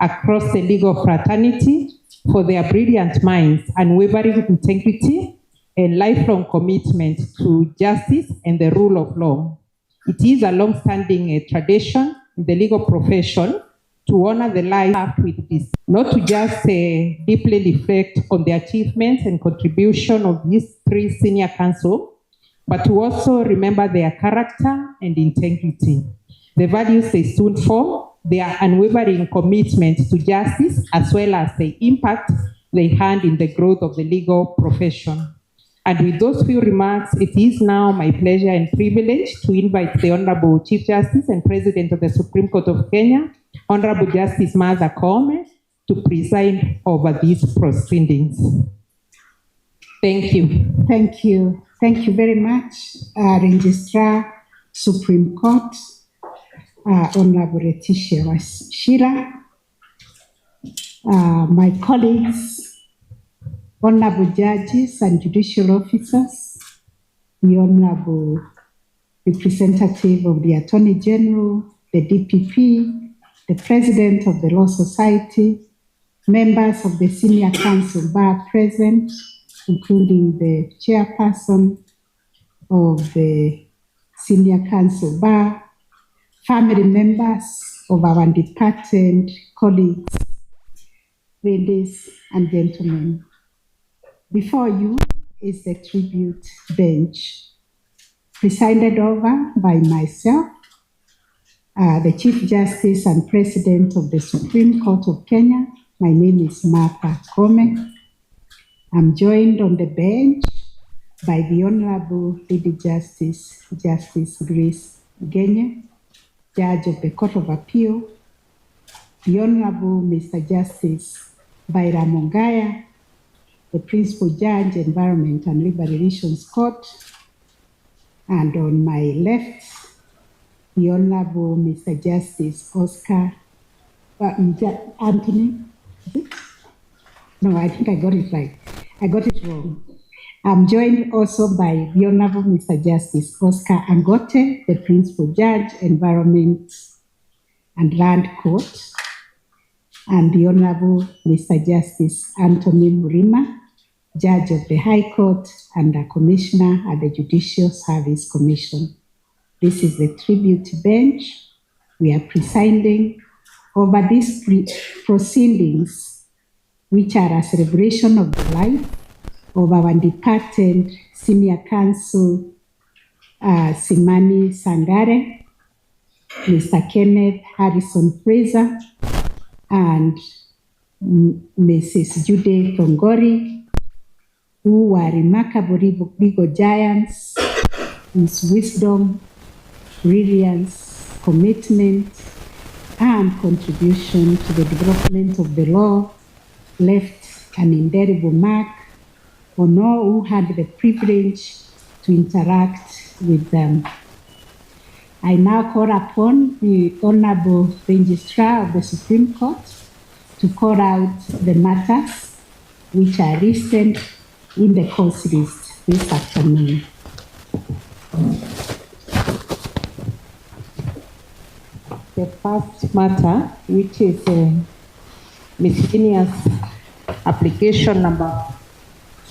across the legal fraternity for their brilliant minds, unwavering integrity, and lifelong commitment to justice and the rule of law. It is a long-standing tradition in the legal profession to honor the life with this, not to just deeply reflect on the achievements and contribution of these three senior counsel, but to also remember their character and integrity, the values they stood for, their unwavering commitment to justice, as well as the impact they had in the growth of the legal profession. And with those few remarks, it is now my pleasure and privilege to invite the Honorable Chief Justice and President of the Supreme Court of Kenya, Honorable Justice Martha Koome, to preside over these proceedings. Thank you. Thank you. Thank you very much, Registrar, Supreme Court, Honorable Letitia Wachira, my colleagues, honorable judges and judicial officers, the honorable representative of the Attorney General, the DPP, the President of the Law Society, members of the Senior Counsel Bar present, including the chairperson of the Senior Counsel Bar, family members of our departed colleagues, ladies and gentlemen. Before you is the tribute bench, presided over by myself, the Chief Justice and President of the Supreme Court of Kenya. My name is Martha Koome. I'm joined on the bench by the Honorable Lady Justice, Justice Grace Genye, Judge of the Court of Appeal, the Honorable Mr. Justice Baira Mongaya, the Principal Judge, Environment and Labor Relations Court, and on my left, the Honorable Mr. Justice Oscar Anthony. No, I think I got it right. I got it wrong. I'm joined also by the Honorable Mr. Justice Oscar Angote, the Principal Judge, Environment and Land Court, and the Honorable Mr. Justice Anthony Murima, Judge of the High Court and a Commissioner at the Judicial Service Commission. This is the tribute bench. We are presiding over these proceedings, which are a celebration of the life of our departed Senior Counsel Simani Sangare, Mr. Kenneth Harrison Freser, and Mrs. Judy Thongori, who were remarkable legal giants whose wisdom, brilliance, commitment, and contribution to the development of the law left an indelible mark on all who had the privilege to interact with them. I now call upon the Honorable Registrar of the Supreme Court to call out the matters which are listed in the cause list this afternoon. The first matter, which is miscellaneous application number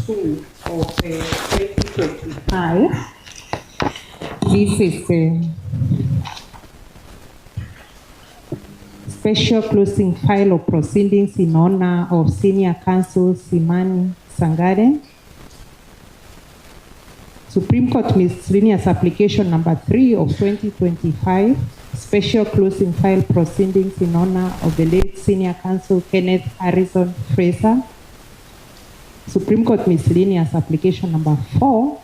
2 of 2025. This is special closing file of proceedings in honor of Senior Counsel Simani Sangale. Supreme Court miscellaneous application number 3 of 2025. Special closing file proceedings in honor of the late Senior Counsel Kenneth Harrison Freser. Supreme Court miscellaneous application number 4.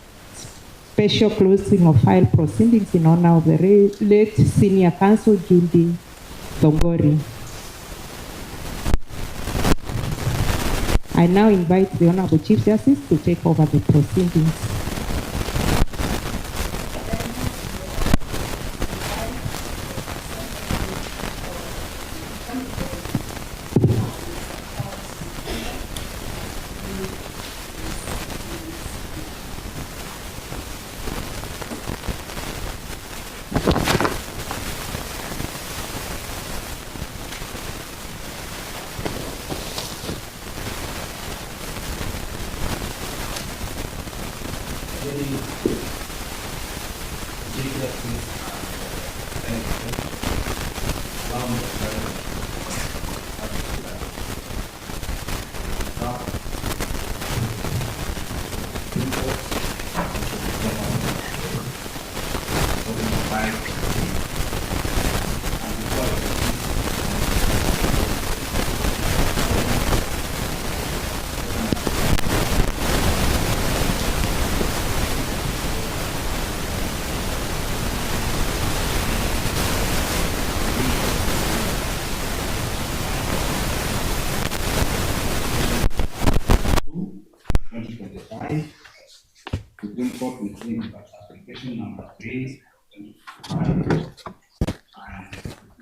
Special closing of file proceedings in honor of the late Senior Counsel Judy Thongori. I now invite the Honorable Chief Justice to take over the proceedings. Supreme Court within application number 3, and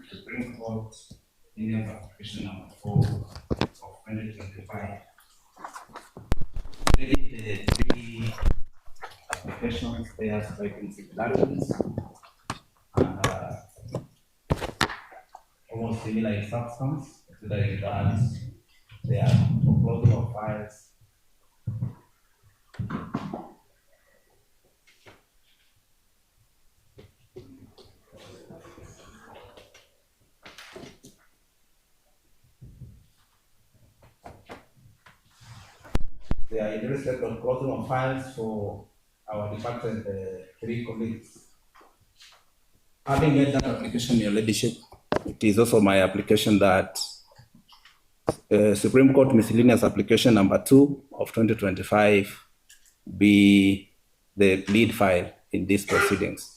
Supreme Court in application number 4 of 2025. The three applications, they are striking similarities and almost similar in substance, to the regards they are closing of files. They are interested in closing of files for our departed three colleagues. Having made that application, Your Ladyship, it is also my application that Supreme Court Miscellaneous Application number 2 of 2025 be the lead file in these proceedings.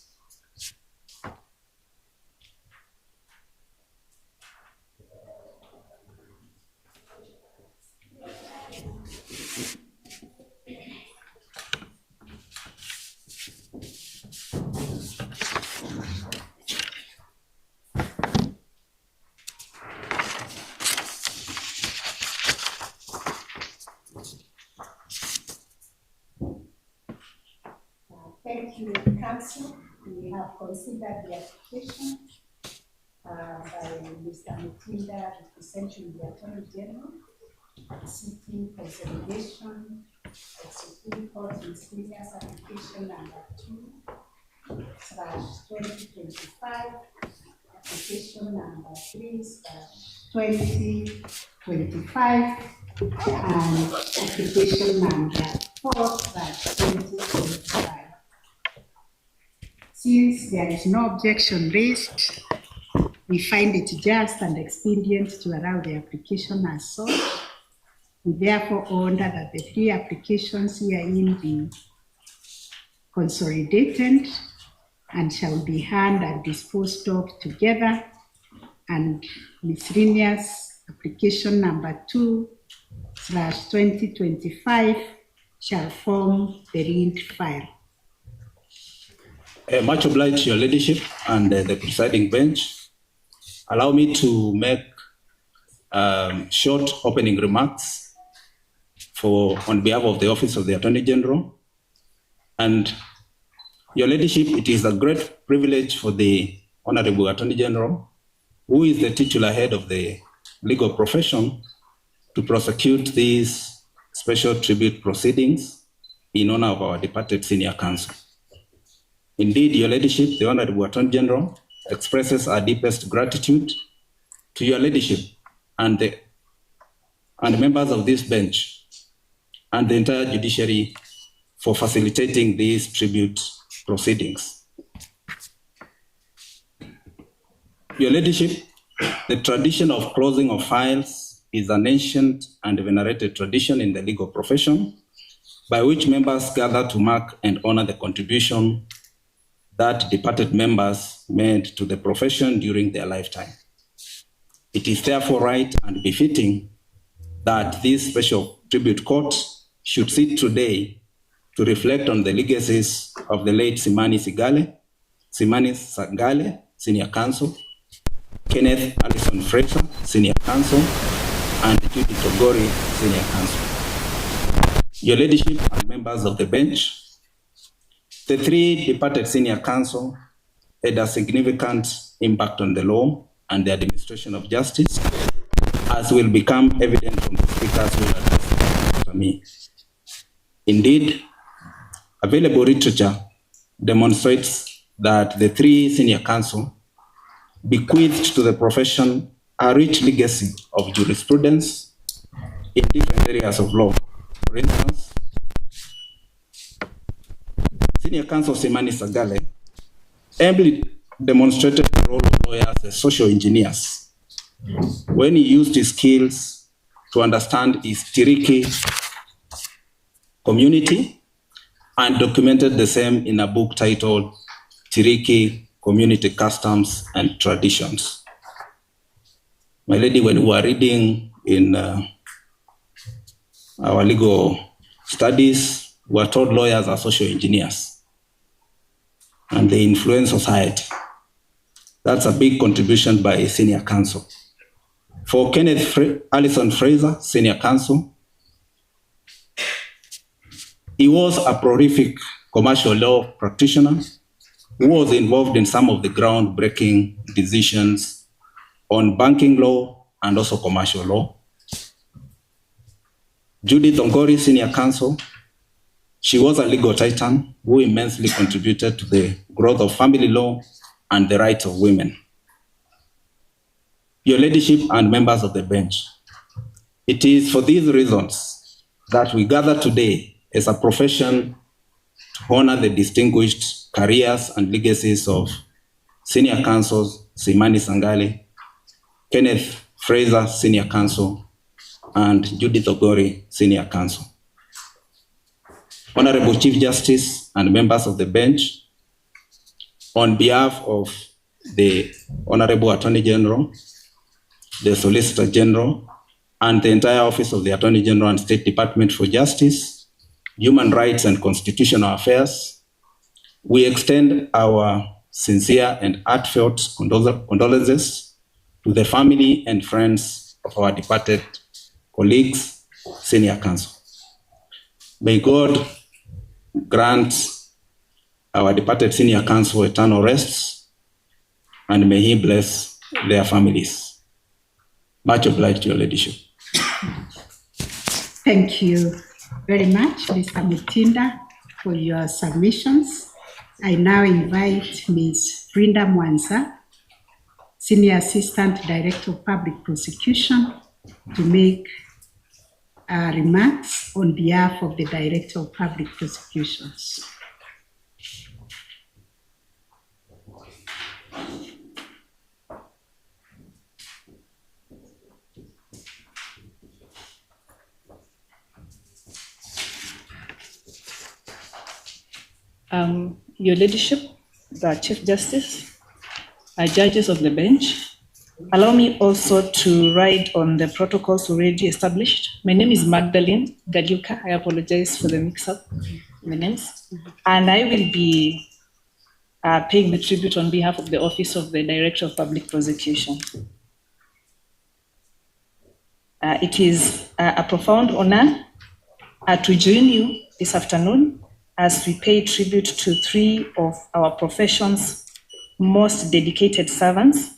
Thank you, Council. We have considered the application by Mr. Mutinda, representing the Attorney General, seeking consolidation of Supreme Court Miscellaneous Application number 2/2025, application number 3/2025, and application number 4/2025. Since there is no objection raised, we find it just and expedient to allow the application as such. We therefore order that the three applications herein be consolidated and shall be handled and disposed of together, and miscellaneous application number 2/2025 shall form the lead file. Much obliged to Your Ladyship and the presiding bench. Allow me to make short opening remarks on behalf of the Office of the Attorney General. And Your Ladyship, it is a great privilege for the Honorable Attorney General, who is the titular head of the legal profession, to prosecute these special tribute proceedings in honor of our departed senior counsel. Indeed, Your Ladyship, the Honorable Attorney General expresses our deepest gratitude to Your Ladyship and the members of this bench and the entire judiciary for facilitating these tribute proceedings. Your Ladyship, the tradition of closing of files is an ancient and venerated tradition in the legal profession by which members gather to mark and honor the contribution that departed members made to the profession during their lifetime. It is therefore right and befitting that this special tribute court should sit today to reflect on the legacies of the late Simani Sangale, Senior Counsel, Kenneth Allison Freser, Senior Counsel, and Judy Thongori, Senior Counsel. Your Ladyship and members of the bench, the three departed senior counsel had a significant impact on the law and the administration of justice, as will become evident from the speakers who will address after me. Indeed, available literature demonstrates that the three senior counsel bequeathed to the profession a rich legacy of jurisprudence in different areas of law. For instance, Senior Counsel Simani Sangale ably demonstrated the role of lawyers as social engineers when he used his skills to understand his Tiriki community and documented the same in a book titled Tiriki Community Customs and Traditions. My lady, when we were reading in our legal studies were told lawyers are social engineers and they influence society. That's a big contribution by senior counsel. For Kenneth Allison Freser, senior counsel, he was a prolific commercial law practitioner who was involved in some of the groundbreaking decisions on banking law and also commercial law. Judy Thongori, senior counsel, she was a legal titan who immensely contributed to the growth of family law and the rights of women. Your ladyship and members of the bench, it is for these reasons that we gather today as a profession to honor the distinguished careers and legacies of senior counsels Simani Sangale, Kenneth Freser, senior counsel, and Judy Thongori, senior counsel. Honorable Chief Justice and members of the bench, on behalf of the Honorable Attorney General, the Solicitor General, and the entire Office of the Attorney General and State Department for Justice, Human Rights and Constitutional Affairs, we extend our sincere and heartfelt condolences to the family and friends of our departed colleagues, senior counsel. May God grant our departed senior counsel eternal rest, and may He bless their families. Much obliged to your ladyship. Thank you very much, Mr. Mutinda, for your submissions. I now invite Ms. Brinda Mwanza, Senior Assistant Director of Public Prosecution, to make remarks on behalf of the Director of Public Prosecutions. Your Ladyship, the Chief Justice, judges of the bench, allow me also to ride on the protocols already established. My name is Magdalene Galiuka. I apologize for the mix-up in the names. And I will be paying the tribute on behalf of the Office of the Director of Public Prosecution. It is a profound honor to join you this afternoon as we pay tribute to three of our profession's most dedicated servants,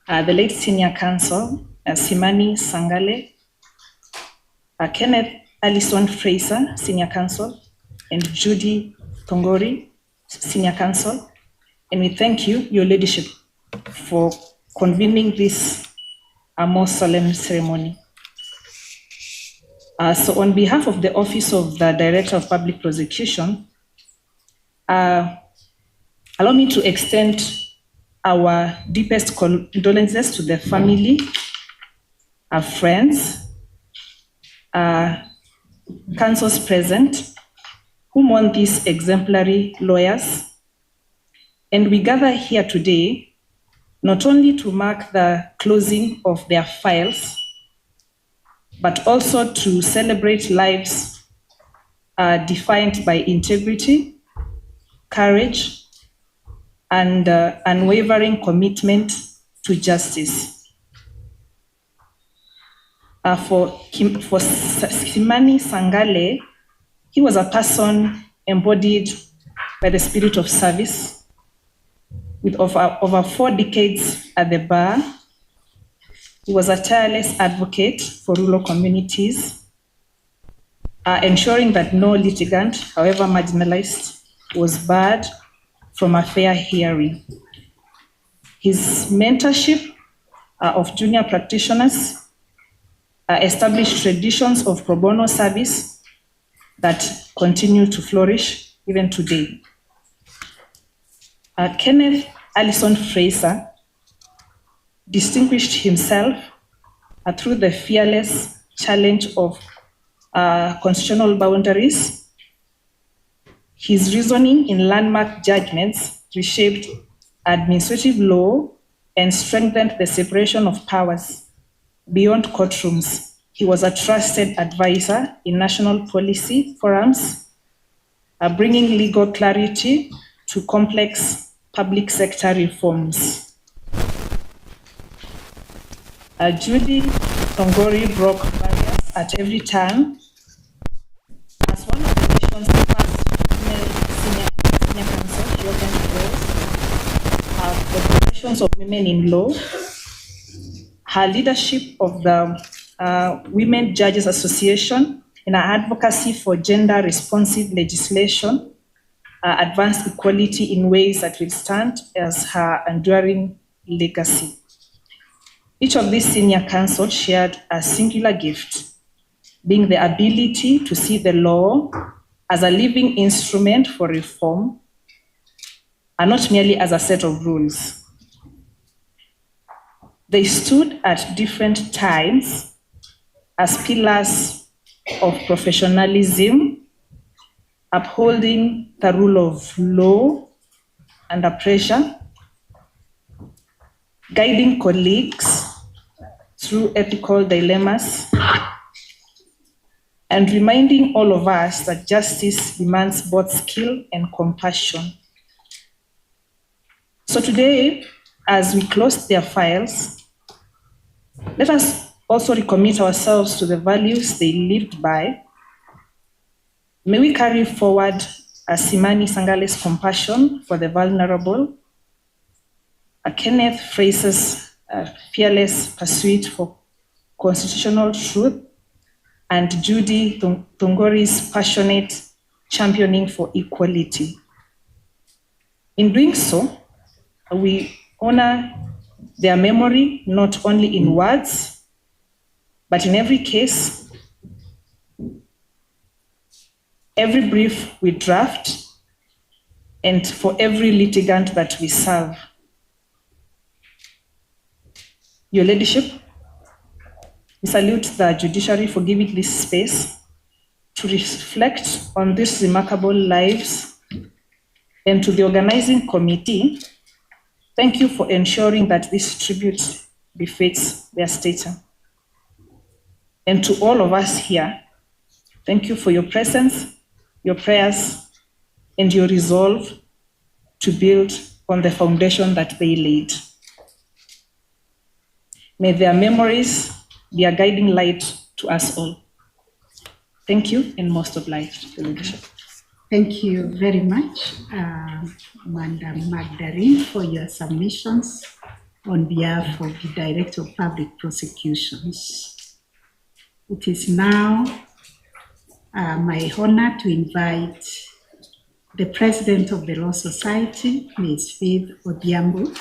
the late senior counsel, Simani Sangale, Kenneth Allison Freser, senior counsel, and Judy Thongori, senior counsel. And we thank you, your ladyship, for convening this most solemn ceremony. So on behalf of the Office of the Director of Public Prosecution, allow me to extend our deepest condolences to the family, our friends, counsels present, who mourn these exemplary lawyers. And we gather here today not only to mark the closing of their files, but also to celebrate lives defined by integrity, courage, and unwavering commitment to justice. For Simani Sangale, he was a person embodied by the spirit of service. With over 4 decades at the bar, he was a tireless advocate for rural communities, ensuring that no litigant, however marginalized, was barred from a fair hearing. His mentorship of junior practitioners established traditions of pro bono service that continue to flourish even today. Kenneth Allison Freser distinguished himself through the fearless challenge of constitutional boundaries. His reasoning in landmark judgments reshaped administrative law and strengthened the separation of powers beyond courtrooms. He was a trusted advisor in national policy forums bringing legal clarity to complex public sector reforms. Judy Thongori broke barriers at every turn. As one of the nation's first female senior counsel, she opened doors the professions of women in law. Her leadership of the Women Judges Association in her advocacy for gender-responsive legislation advanced equality in ways that will stand as her enduring legacy. Each of these senior counsels shared a singular gift, being the ability to see the law as a living instrument for reform and not merely as a set of rules. They stood at different times as pillars of professionalism, upholding the rule of law under pressure, guiding colleagues through ethical dilemmas, and reminding all of us that justice demands both skill and compassion. So today, as we close their files, let us also recommit ourselves to the values they lived by. May we carry forward Simani Sangale's compassion for the vulnerable, Kenneth Freser's fearless pursuit for constitutional truth, and Judy Thongori's passionate championing for equality. In doing so, we honor their memory not only in words, but in every case, every brief we draft, and for every litigant that we serve. Your Ladyship, we salute the judiciary for giving this space to reflect on these remarkable lives, and to the organizing committee, thank you for ensuring that this tribute befits their stature. And to all of us here, thank you for your presence, your prayers, and your resolve to build on the foundation that they laid. May their memories be a guiding light to us all. Thank you, and most obliged, Your Ladyship. Thank you very much, Madam Magdalene, for your submissions on behalf of the Director of Public Prosecutions. It is now my honor to invite the President of the Law Society, Ms. Faith Odhiambo,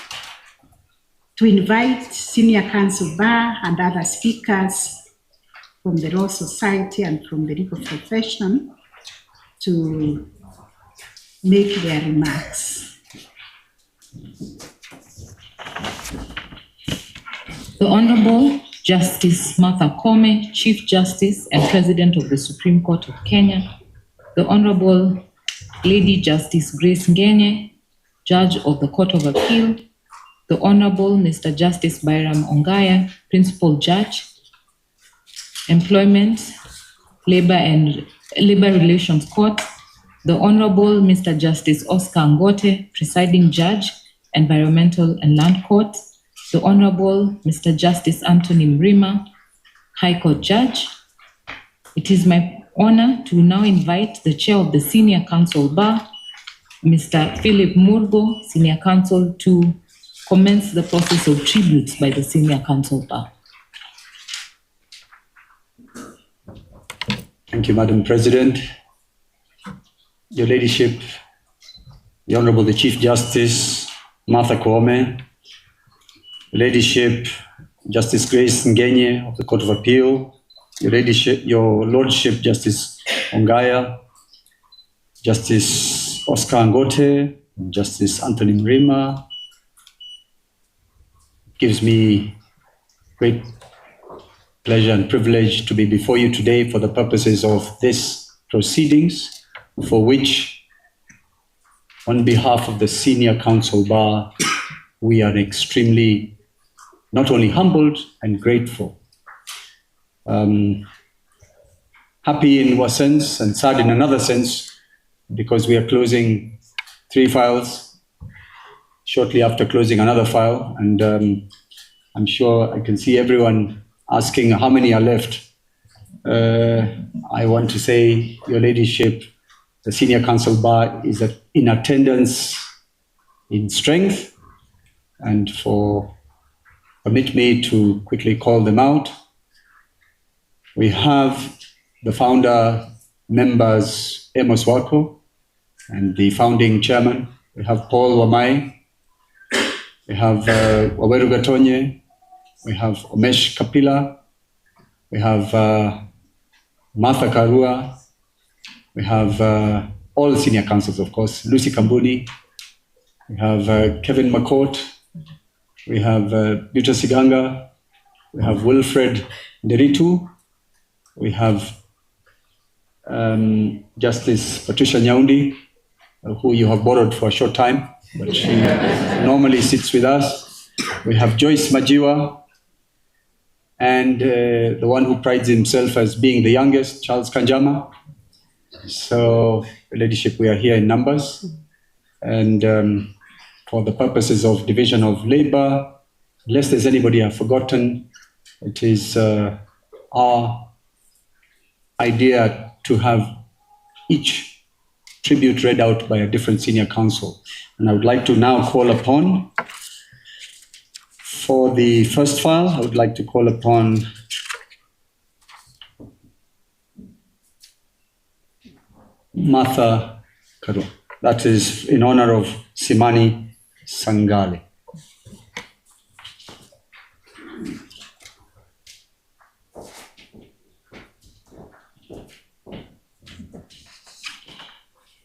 to invite Senior Counsel Bar and other speakers from the Law Society and from the legal profession to make their remarks. The Honorable Justice Martha Koome, Chief Justice and President of the Supreme Court of Kenya, the Honorable Lady Justice Grace Ngenye, Judge of the Court of Appeal, the Honorable Mr. Justice Byram Ongaya, Principal Judge, Employment, Labor and Labor Relations Court, the Honorable Mr. Justice Oscar Ngote, Presiding Judge, Environmental and Land Court, the Honorable Mr. Justice Anthony Mrima, High Court Judge. It is my honor to now invite the Chair of the Senior Counsel Bar, Mr. Philip Murgo, Senior Counsel, to commence the process of tributes by the Senior Counsel Bar. Thank you, Madam President. Your Ladyship, the Honorable the Chief Justice, Martha Koome, Your Ladyship, Justice Grace Ngenye of the Court of Appeal, Your Ladyship, Your Lordship, Justice Ongaya, Justice Oscar Ngote, Justice Anthony Mrima. It gives me great pleasure and privilege to be before you today for the purposes of this proceedings, for which, on behalf of the Senior Counsel Bar, we are extremely not only humbled and grateful. Happy in one sense and sad in another sense because we are closing 3 files shortly after closing another file. And I'm sure I can see everyone asking how many are left. I want to say, Your Ladyship, the Senior Counsel Bar is in attendance in strength, and permit me to quickly call them out. We have the founder members, Amos Wako, and the founding chairman. We have Paul Wamai. We have Waweru Gatonye. We have Omesh Kapila. We have Martha Karua. We have all the senior councils, of course, Lucy Kambuni. We have Kevin McCourt. We have Bita Siganga. We have Wilfred Nderitu. We have Justice Patricia Nyaundi, who you have borrowed for a short time, but she normally sits with us. We have Joyce Majiwa, and the one who prides himself as being the youngest, Charles Kanjama. So, Your Ladyship, we are here in numbers. And for the purposes of division of labor, unless there's anybody I've forgotten, it is our idea to have each tribute read out by a different senior counsel. And I would like to now call upon, for the first file, I would like to call upon Martha Karua. That is in honor of Simani Sangale.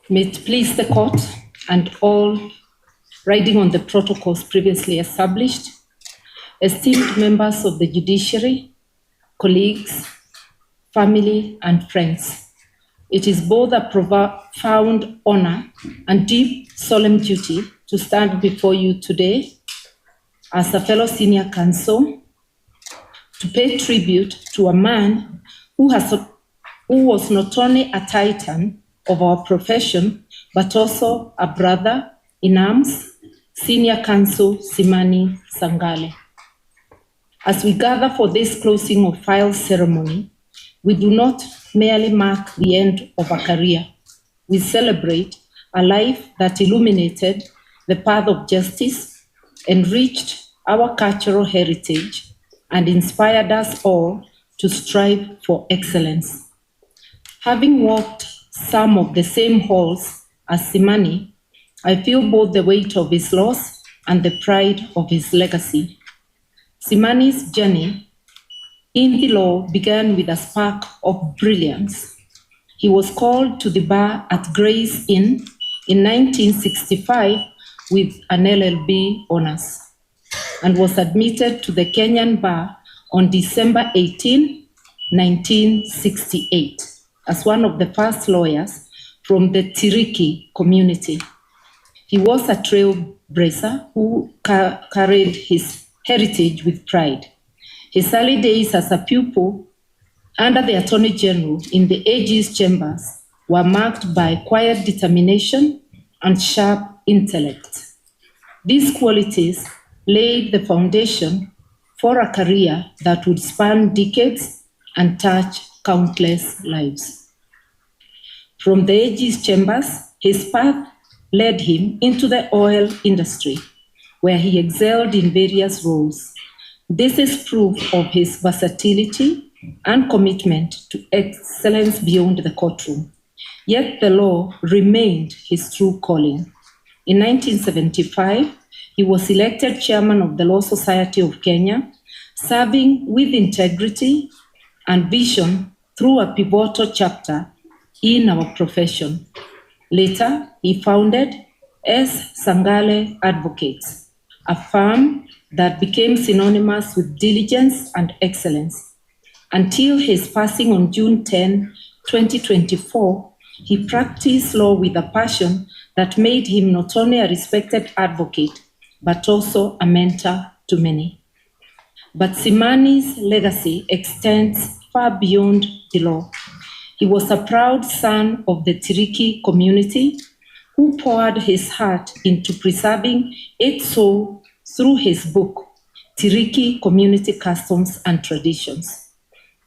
May it please the court and all riding on the protocols previously established, esteemed members of the judiciary, colleagues, family, and friends. It is both a profound honor and deep solemn duty to stand before you today as a fellow senior counsel to pay tribute to a man who was not only a titan of our profession, but also a brother in arms, Senior Counsel Simani Sangale. As we gather for this closing of file ceremony, we do not merely mark the end of a career. We celebrate a life that illuminated the path of justice, enriched our cultural heritage, and inspired us all to strive for excellence. Having walked some of the same halls as Simani, I feel both the weight of his loss and the pride of his legacy. Simani's journey in the law began with a spark of brilliance. He was called to the bar at Gray's Inn in 1965 with an LLB honors and was admitted to the Kenyan bar on December 18, 1968. As one of the first lawyers from the Tiriki community. He was a trailblazer who carried his heritage with pride. His early days as a pupil under the Attorney General in the AG's chambers were marked by quiet determination and sharp intellect. These qualities laid the foundation for a career that would span decades and touch countless lives. From the AG's chambers, his path led him into the oil industry, where he excelled in various roles. This is proof of his versatility and commitment to excellence beyond the courtroom. Yet the law remained his true calling. In 1975, he was elected chairman of the Law Society of Kenya, serving with integrity and vision through a pivotal chapter in our profession. Later, he founded S. Sangale Advocates, a firm that became synonymous with diligence and excellence. Until his passing on June 10, 2024, he practiced law with a passion that made him not only a respected advocate, but also a mentor to many. But Simani's legacy extends far beyond the law. He was a proud son of the Tiriki community who poured his heart into preserving its soul through his book, Tiriki Community Customs and Traditions.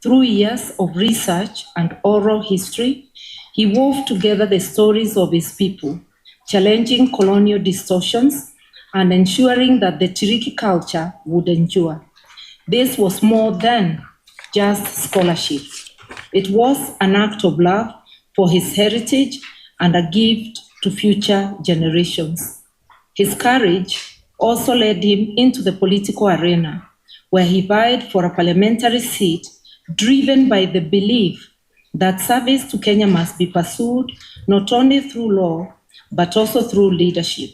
Through years of research and oral history, he wove together the stories of his people, challenging colonial distortions and ensuring that the Tiriki culture would endure. This was more than just scholarship. It was an act of love for his heritage and a gift to future generations. His courage also led him into the political arena, where he vied for a parliamentary seat, driven by the belief that service to Kenya must be pursued not only through law, but also through leadership.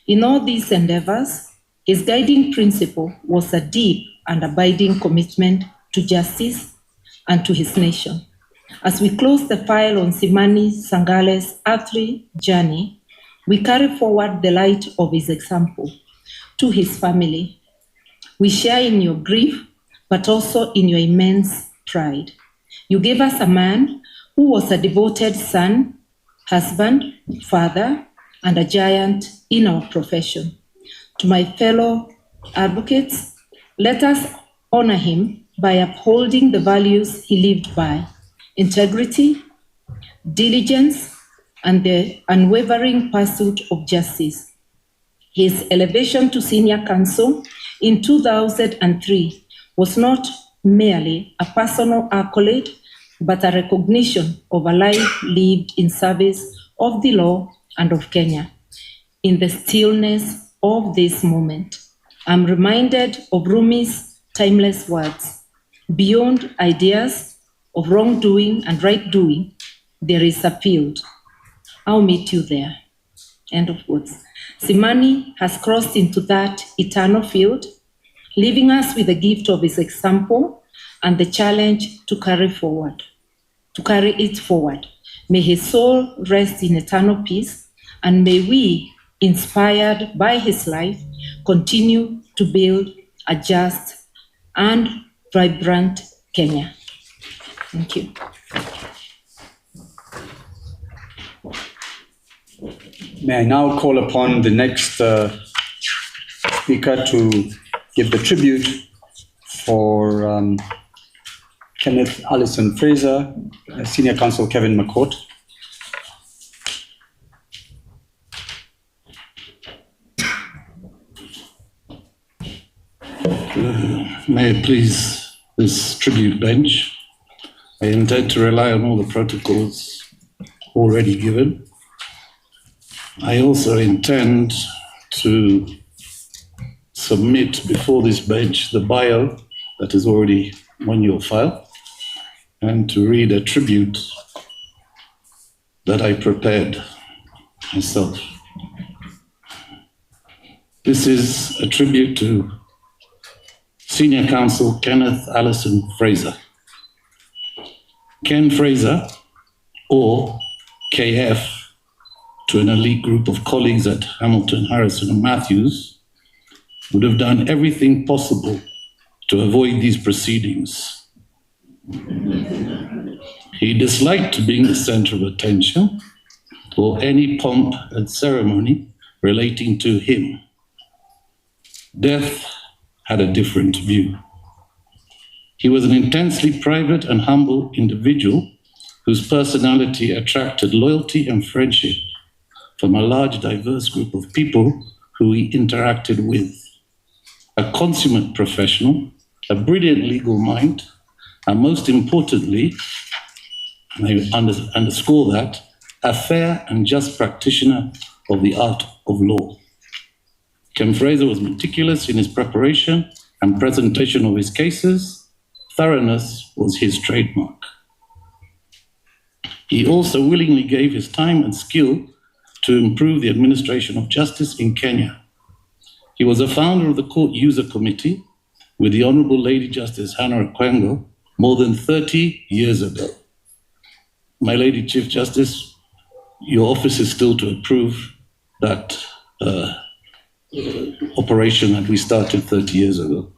In all these endeavors, his guiding principle was a deep and abiding commitment to justice and to his nation. As we close the file on Simani Sangale's earthly journey, we carry forward the light of his example to his family. We share in your grief, but also in your immense pride. You gave us a man who was a devoted son, husband, father, and a giant in our profession. To my fellow advocates, let us honor him by upholding the values he lived by: integrity, diligence, and the unwavering pursuit of justice. His elevation to senior counsel in 2003 was not merely a personal accolade, but a recognition of a life lived in service of the law and of Kenya. In the stillness of this moment, I'm reminded of Rumi's timeless words: beyond ideas of wrongdoing and right doing, there is a field. I'll meet you there. End of quotes. Simani has crossed into that eternal field, leaving us with the gift of his example and the challenge to carry it forward. May his soul rest in eternal peace, and may we, inspired by his life, continue to build a just and vibrant Kenya. Thank you. May I now call upon the next speaker to give the tribute for Kenneth Allison Freser, Senior Counsel Kevin McCourt. May it please this tribute bench, I intend to rely on all the protocols already given. I also intend to submit before this bench the bio that is already on your file, and to read a tribute that I prepared myself. This is a tribute to Senior Counsel Kenneth Allison Freser. Ken Freser, or KF, to an elite group of colleagues at Hamilton, Harrison, and Matthews, would have done everything possible to avoid these proceedings. He disliked being the center of attention or any pomp and ceremony relating to him. Death had a different view. He was an intensely private and humble individual whose personality attracted loyalty and friendship from a large, diverse group of people who he interacted with. A consummate professional, a brilliant legal mind, and most importantly, and I underscore that, a fair and just practitioner of the art of law. Ken Freser was meticulous in his preparation and presentation of his cases. Thoroughness was his trademark. He also willingly gave his time and skill to improve the administration of justice in Kenya. He was a founder of the Court User Committee with the Honorable Lady Justice Hannah Okwengo more than 30 years ago. My Lady Chief Justice, your office is still to approve that operation that we started 30 years ago.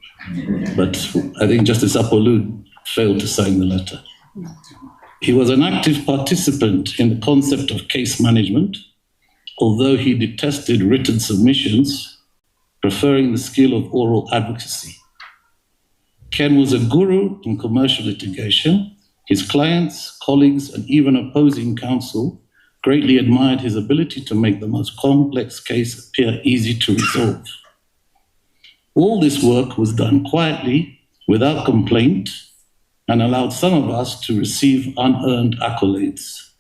But I think Justice Apollo failed to sign the letter. He was an active participant in the concept of case management, although he detested written submissions, preferring the skill of oral advocacy. Ken was a guru in commercial litigation. His clients, colleagues, and even opposing counsel greatly admired his ability to make the most complex case appear easy to resolve. All this work was done quietly, without complaint, and allowed some of us to receive unearned accolades.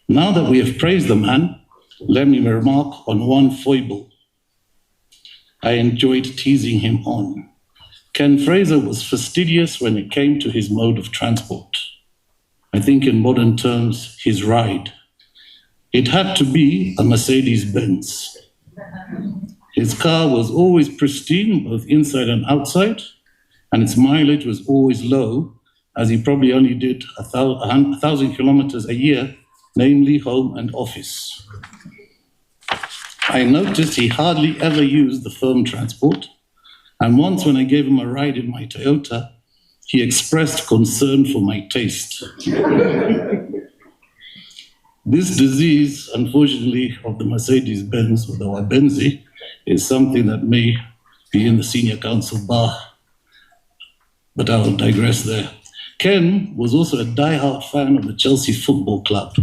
Now that we have praised the man, let me remark on one foible I enjoyed teasing him on. Ken Freser was fastidious when it came to his mode of transport. I think in modern terms, his ride. It had to be a Mercedes-Benz. His car was always pristine, both inside and outside, and its mileage was always low, as he probably only did 1,000 kilometers a year, namely home and office. I noticed he hardly ever used the firm transport, and once when I gave him a ride in my Toyota, he expressed concern for my taste. This disease, unfortunately, of the Mercedes-Benz, or the Wabenzi, is something that may be in the senior counsel bar, but I will digress there. Ken was also a die-hard fan of the Chelsea Football Club.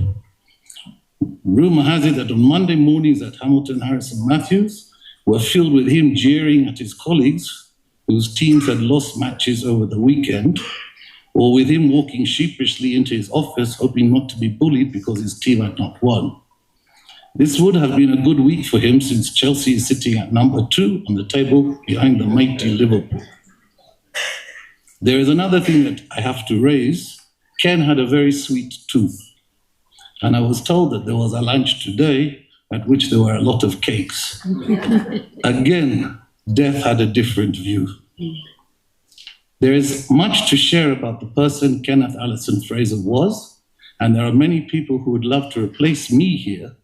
Rumor has it that on Monday mornings at Hamilton Harrison Matthews were filled with him jeering at his colleagues whose teams had lost matches over the weekend, or with him walking sheepishly into his office hoping not to be bullied because his team had not won. This would have been a good week for him since Chelsea is sitting at number 2 on the table behind the mighty Liverpool. There is another thing that I have to raise. Ken had a very sweet tooth. And I was told that there was a lunch today at which there were a lot of cakes. Again, death had a different view. There is much to share about the person Kenneth Allison Freser was, and there are many people who would love to replace me here.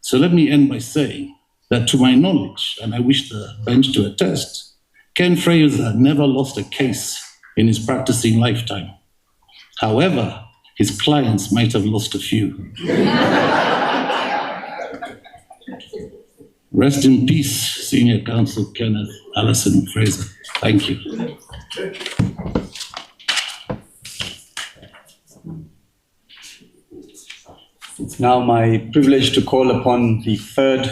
So let me end by saying that to my knowledge, and I wish the bench to attest, Ken Freser never lost a case in his practicing lifetime. However, his clients might have lost a few. Rest in peace, Senior Counsel Kenneth Allison Freser. Thank you. It's now my privilege to call upon the third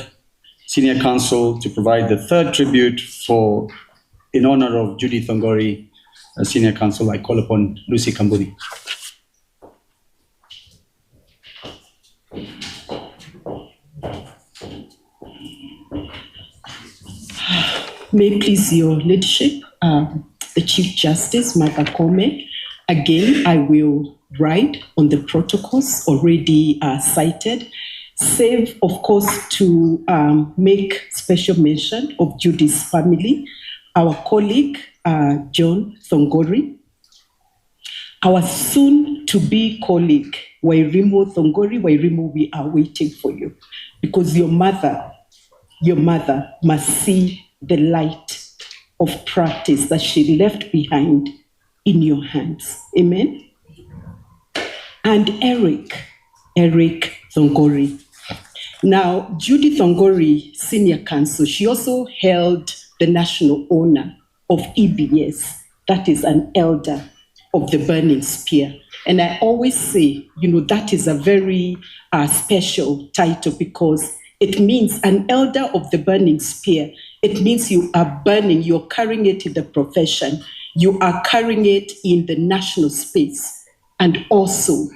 Senior Counsel to provide the third tribute in honor of Judy Thongori, Senior Counsel. I call upon Lucy Kambuni. May it please your leadership, the Chief Justice, Martha Koome. Again, I will ride on the protocols already cited, save, of course, to make special mention of Judy's family, our colleague, John Thongori, our soon-to-be colleague, Wairimo Thongori. Wairimo, we are waiting for you, because your mother must see the light of practice that she left behind in your hands. Amen. And Eric Thongori. Now, Judy Thongori, Senior Counsel, she also held the national honor of EBS, that is an elder of the burning spear. And I always say, that is a very special title, because it means an elder of the burning spear. It means you are burning, you're carrying it in the profession, you are carrying it in the national space, and also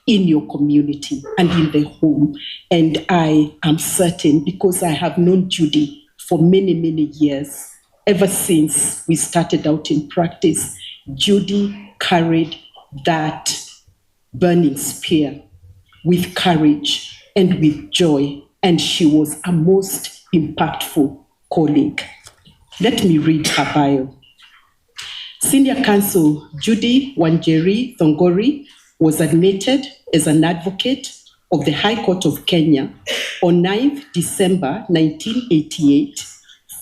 in your community and in the home. And I am certain, because I have known Judy for many, many years, ever since we started out in practice, Judy carried that burning spear with courage and with joy, and she was a most impactful colleague. Let me read her bio. Senior Counsel Judy Wanjeri Thongori was admitted as an advocate of the High Court of Kenya on 9th December 1988,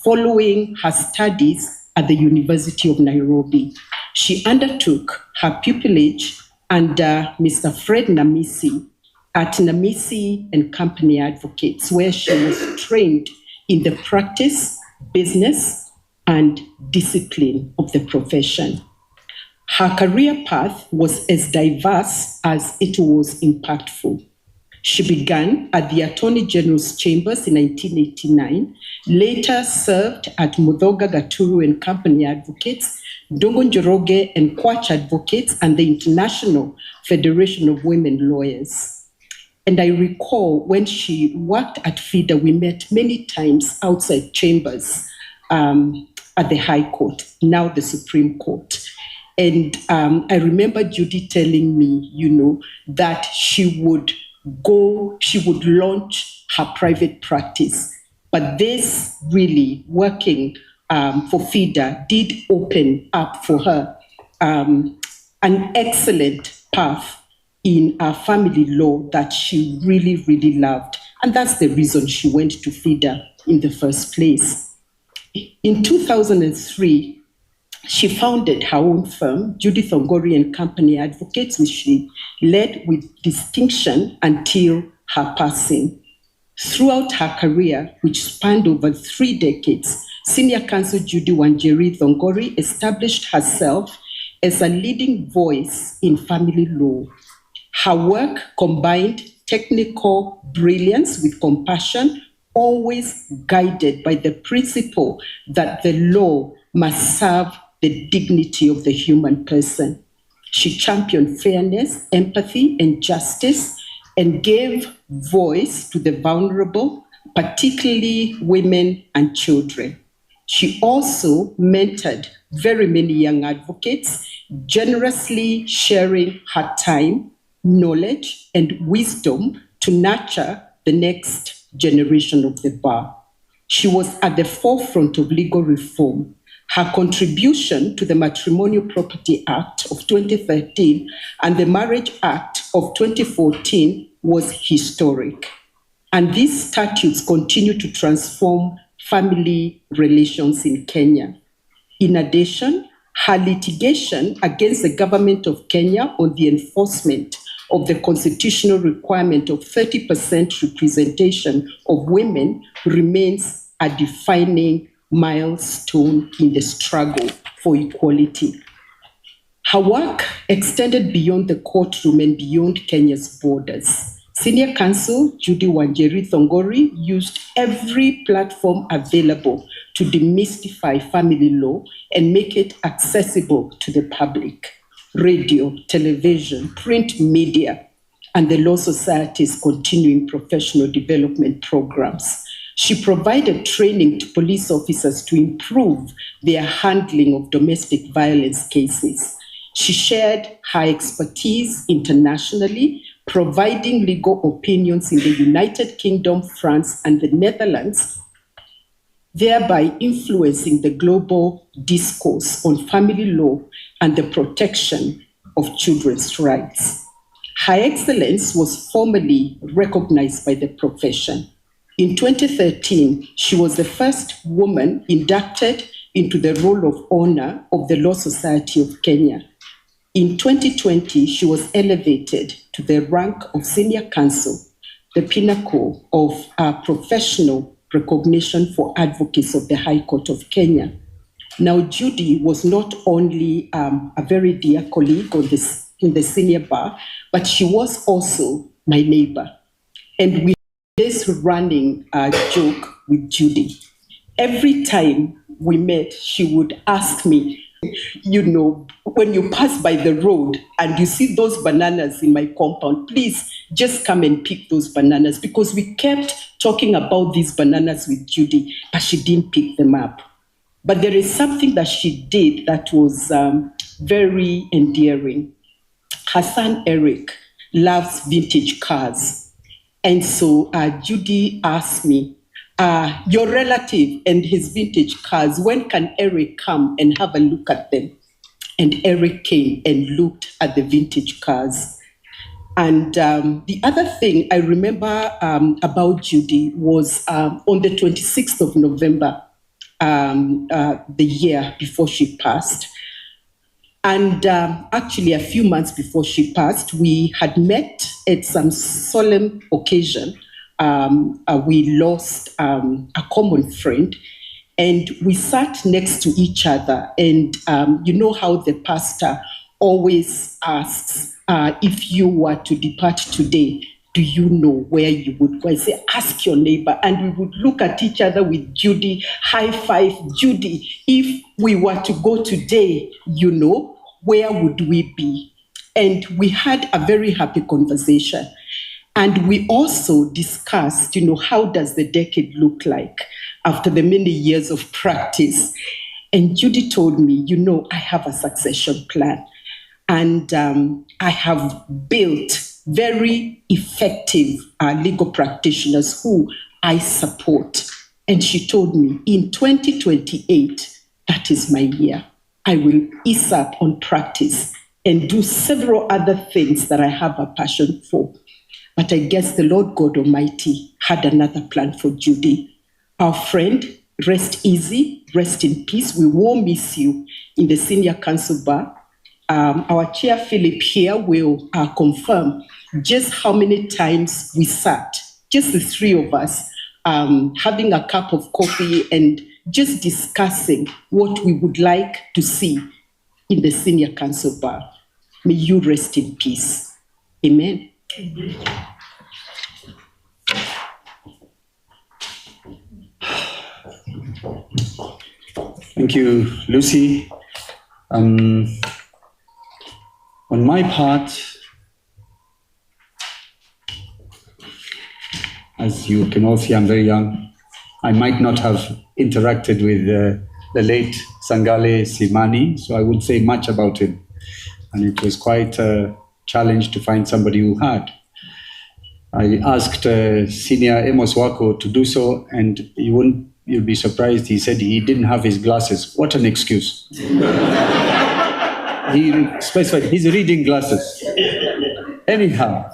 following her studies at the University of Nairobi. She undertook her pupillage under Mr. Fred Namisi at Namisi and Company Advocates, where she was trained in the practice, business, and discipline of the profession. Her career path was as diverse as it was impactful. She began at the Attorney General's Chambers in 1989, later served at Mudhoga Gaturu and Company Advocates, Dongo Njoroge and Kwach Advocates, and the International Federation of Women Lawyers. And I recall when she worked at FIDA, we met many times outside chambers at the High Court, now the Supreme Court. And I remember Judy telling me, that she would launch her private practice. But this really working for FIDA did open up for her an excellent path in family law that she really, really loved. And that's the reason she went to FIDA in the first place. In 2003, she founded her own firm, Judy Thongori and Company Advocates, which she led with distinction until her passing. Throughout her career, which spanned over 3 decades, Senior Counsel Judy Thongori established herself as a leading voice in family law. Her work combined technical brilliance with compassion, always guided by the principle that the law must serve the dignity of the human person. She championed fairness, empathy, and justice, and gave voice to the vulnerable, particularly women and children. She also mentored very many young advocates, generously sharing her time, knowledge, and wisdom to nurture the next generation of the bar. She was at the forefront of legal reform. Her contribution to the Matrimonial Property Act of 2013 and the Marriage Act of 2014 was historic. And these statutes continue to transform family relations in Kenya. In addition, her litigation against the government of Kenya on the enforcement of the constitutional requirement of 30% representation of women remains a defining milestone in the struggle for equality. Her work extended beyond the courtroom and beyond Kenya's borders. Senior Counsel Judy Thongori used every platform available to demystify family law and make it accessible to the public. Radio, television, print media, and the Law Society's continuing professional development programs. She provided training to police officers to improve their handling of domestic violence cases. She shared her expertise internationally, providing legal opinions in the United Kingdom, France, and the Netherlands, thereby influencing the global discourse on family law and the protection of children's rights. Her excellence was formally recognized by the profession. In 2013, she was the first woman inducted into the Roll of Honor of the Law Society of Kenya. In 2020, she was elevated to the rank of Senior Counsel, the pinnacle of professional recognition for advocates of the High Court of Kenya. Now, Judy was not only a very dear colleague in the senior bar, but she was also my neighbor. And we had this running joke with Judy. Every time we met, she would ask me, when you pass by the road and you see those bananas in my compound, please just come and pick those bananas, because we kept talking about these bananas with Judy, but she didn't pick them up. But there is something that she did that was very endearing. Her son, Eric, loves vintage cars. And so Judy asked me, your relative and his vintage cars, when can Eric come and have a look at them? And Eric came and looked at the vintage cars. And the other thing I remember about Judy was on the 26th of November, the year before she passed, And actually, a few months before she passed, we had met at some solemn occasion. We lost a common friend, and we sat next to each other. And you know how the pastor always asks, if you were to depart today, do you know where you would go? I say, ask your neighbor. And we would look at each other with Judy, high five, Judy, if we were to go today, you know, where would we be? And we had a very happy conversation. And we also discussed, you know, how does the decade look like after the many years of practice? And Judy told me, you know, I have a succession plan. And I have built very effective legal practitioners who I support. And she told me, in 2028, that is my year. I will ease up on practice and do several other things that I have a passion for. But I guess the Lord God Almighty had another plan for Judy. Our friend, rest easy, rest in peace. We will miss you in the senior council bar. Our chair, Philip, here will confirm just how many times we sat, just the three of us, having a cup of coffee and just discussing what we would like to see in the senior council bar. May you rest in peace. Amen. Thank you, Lucy. On my part, as you can all see, I'm very young. I might not have interacted with the late Sangale Simani, so I wouldn't say much about him. And it was quite a challenge to find somebody who had. I asked Senior Amos Wako to do so, and you'll be surprised, he said he didn't have his glasses. What an excuse. He specified his reading glasses. Anyhow,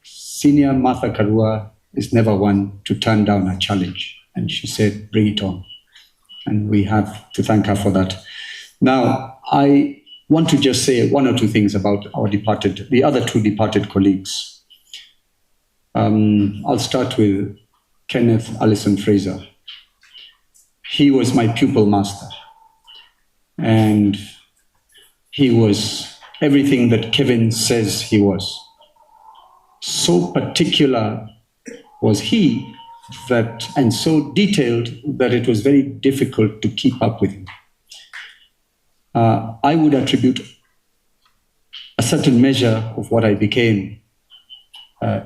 Senior Martha Karua is never one to turn down a challenge. And she said, bring it on. And we have to thank her for that. Now, I want to just say one or two things about the other two departed colleagues. I'll start with Kenneth Allison Freser. He was my pupil master. And he was everything that Kevin says he was. So particular was he that, and so detailed that it was very difficult to keep up with him. I would attribute a certain measure of what I became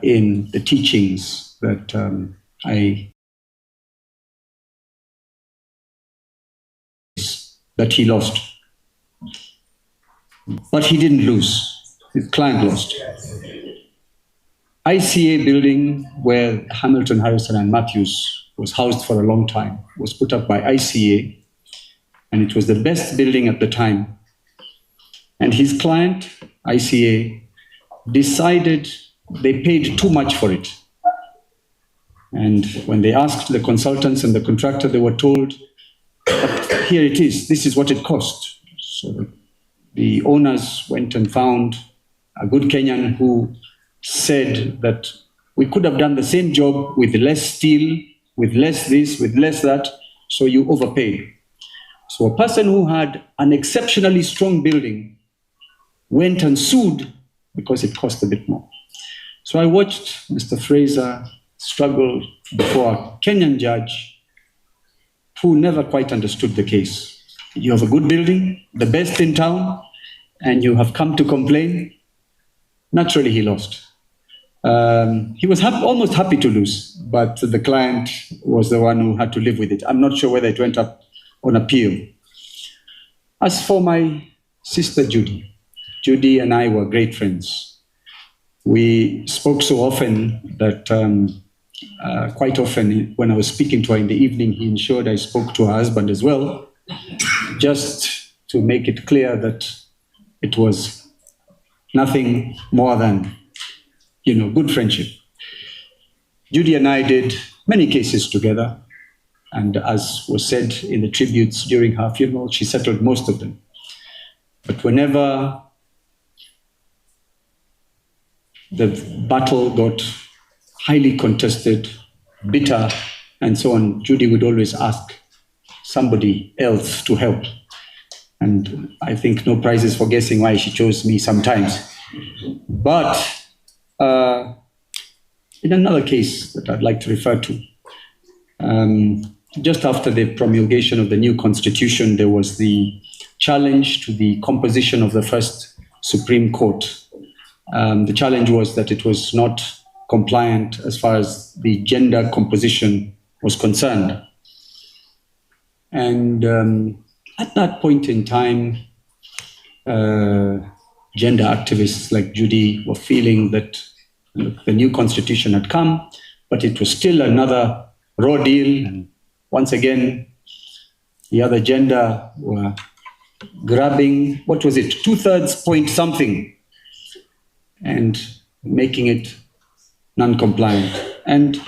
in the teachings that he lost. But he didn't lose. His client lost. ICA building, where Hamilton, Harrison, and Matthews was housed for a long time, was put up by ICA, and it was the best building at the time. And his client, ICA, decided they paid too much for it. And when they asked the consultants and the contractor, they were told, here it is, this is what it cost. So the owners went and found a good Kenyan who said that we could have done the same job with less steel, with less this, with less that, so you overpay. So a person who had an exceptionally strong building went and sued because it cost a bit more. So I watched Mr. Freser struggle before a Kenyan judge who never quite understood the case. You have a good building, the best in town, and you have come to complain. Naturally, he lost. He was almost happy to lose, but the client was the one who had to live with it. I'm not sure whether it went up on appeal. As for my sister Judy and I were great friends. We spoke so often that quite often when I was speaking to her in the evening, he ensured I spoke to her husband as well, just to make it clear that it was nothing more than, good friendship. Judy and I did many cases together. And as was said in the tributes during her funeral, she settled most of them. But whenever the battle got highly contested, bitter, and so on, Judy would always ask somebody else to help. And I think no prizes for guessing why she chose me sometimes. But in another case that I'd like to refer to, just after the promulgation of the new constitution, there was the challenge to the composition of the first Supreme Court. The challenge was that it was not compliant as far as the gender composition was concerned. And at that point in time, gender activists like Judy were feeling that the new constitution had come, but it was still another raw deal. And once again, the other gender were grabbing, what was it, 2/3 point something, and making it non-compliant. And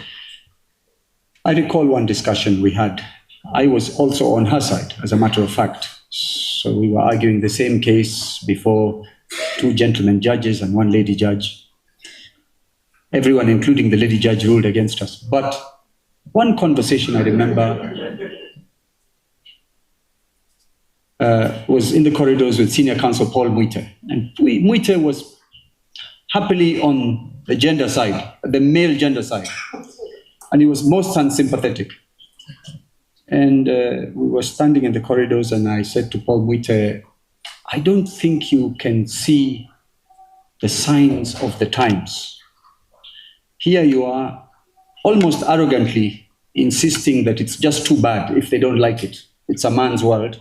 I recall one discussion we had. I was also on her side, as a matter of fact. So we were arguing the same case before 2 gentlemen judges and 1 lady judge. Everyone, including the lady judge, ruled against us. But one conversation I remember was in the corridors with Senior Counsel Paul Muite. And Muite was happily on the gender side, the male gender side. And he was most unsympathetic. And we were standing in the corridors, and I said to Paul Muite, I don't think you can see the signs of the times. Here you are, almost arrogantly insisting that it's just too bad if they don't like it. It's a man's world.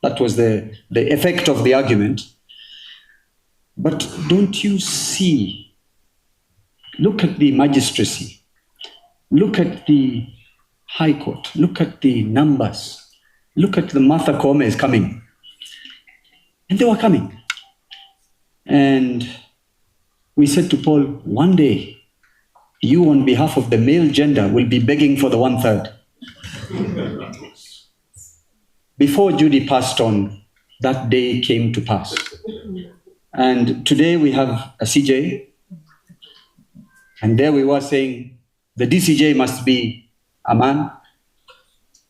That was the effect of the argument. But don't you see? Look at the magistracy. Look at the High Court. Look at the numbers. Look at the Martha Koome coming. And they were coming. And we said to Paul, one day, you on behalf of the male gender will be begging for the 1/3. Before Judy passed on, that day came to pass. And today we have a CJ. And there we were saying, the DCJ must be a man.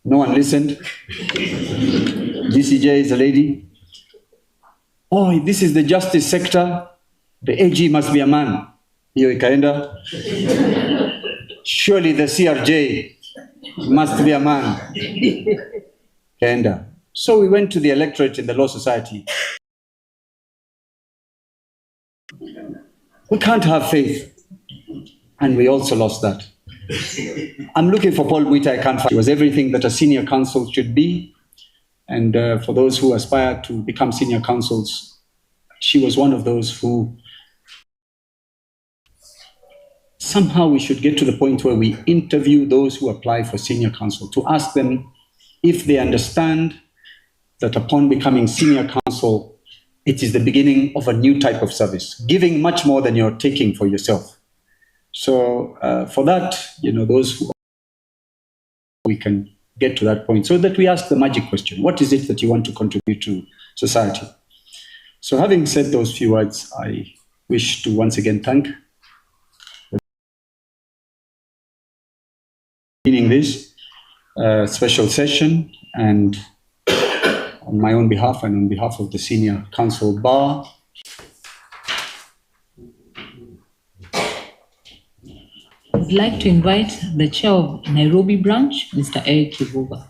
No one listened. DCJ is a lady. Oh, this is the justice sector. The AG must be a man. Hiyo ikaenda. Surely the CRJ must be a man. Ikaenda. So we went to the electorate in the Law Society. We can't have faith. And we also lost that. I'm looking for Paul Muite, I can't find. He was everything that a senior counsel should be. And for those who aspire to become senior counsels, she was one of those who somehow we should get to the point where we interview those who apply for senior counsel to ask them if they understand that upon becoming senior counsel, it is the beginning of a new type of service, giving much more than you're taking for yourself. So for that, those who we can get to that point so that we ask the magic question, what is it that you want to contribute to society? So having said those few words, I wish to once again thank beginning this special session, and on my own behalf and on behalf of the Senior Counsel Bar, I'd like to invite the chair of Nairobi branch, Mr. Eric Kivuva.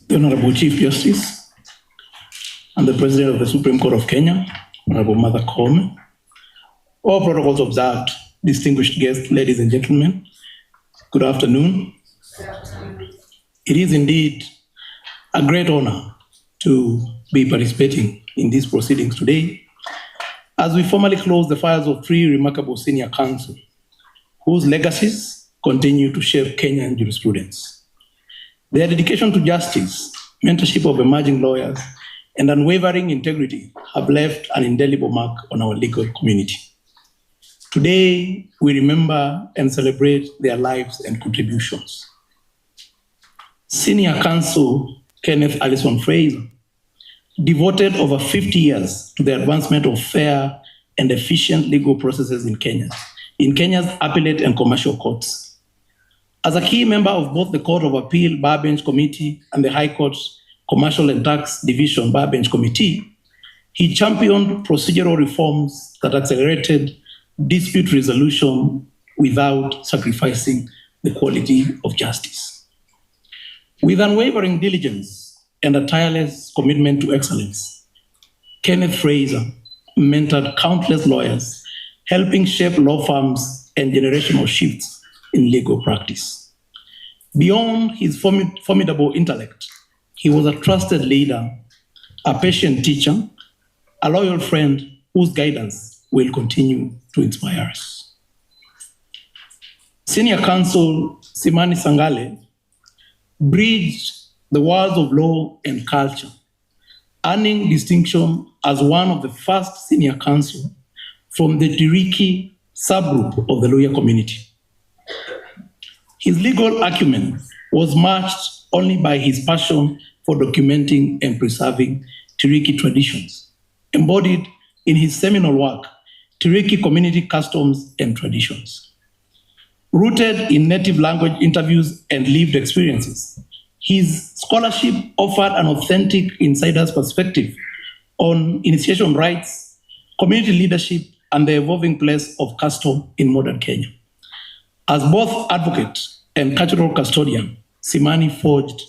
The Honorable Chief Justice and the President of the Supreme Court of Kenya, Honorable Martha Koome, all protocols observed, distinguished guests, ladies and gentlemen, good afternoon. It is indeed a great honor to be participating in these proceedings today as we formally close the files of 3 remarkable senior counsel whose legacies continue to shape Kenyan jurisprudence. Their dedication to justice, mentorship of emerging lawyers, and unwavering integrity have left an indelible mark on our legal community. Today, we remember and celebrate their lives and contributions. Senior Counsel Kenneth Allison Freser devoted over 50 years to the advancement of fair and efficient legal processes in Kenya's appellate and commercial courts. As a key member of both the Court of Appeal Bar Bench Committee and the High Court's Commercial and Tax Division Bar Bench Committee, he championed procedural reforms that accelerated dispute resolution without sacrificing the quality of justice. With unwavering diligence and a tireless commitment to excellence, Kenneth Freser mentored countless lawyers, helping shape law firms and generational shifts in legal practice. Beyond his formidable intellect, he was a trusted leader, a patient teacher, a loyal friend whose guidance will continue to inspire us. Senior Counsel Freser Sangale bridged the worlds of law and culture, earning distinction as one of the first senior counsel from the Tiriki subgroup of the lawyer community. His legal acumen was matched only by his passion for documenting and preserving Tiriki traditions, embodied in his seminal work, Tiriki Community Customs and Traditions. Rooted in native language interviews and lived experiences, his scholarship offered an authentic insider's perspective on initiation rights, community leadership, and the evolving place of custom in modern Kenya. As both advocate and cultural custodian, Simani forged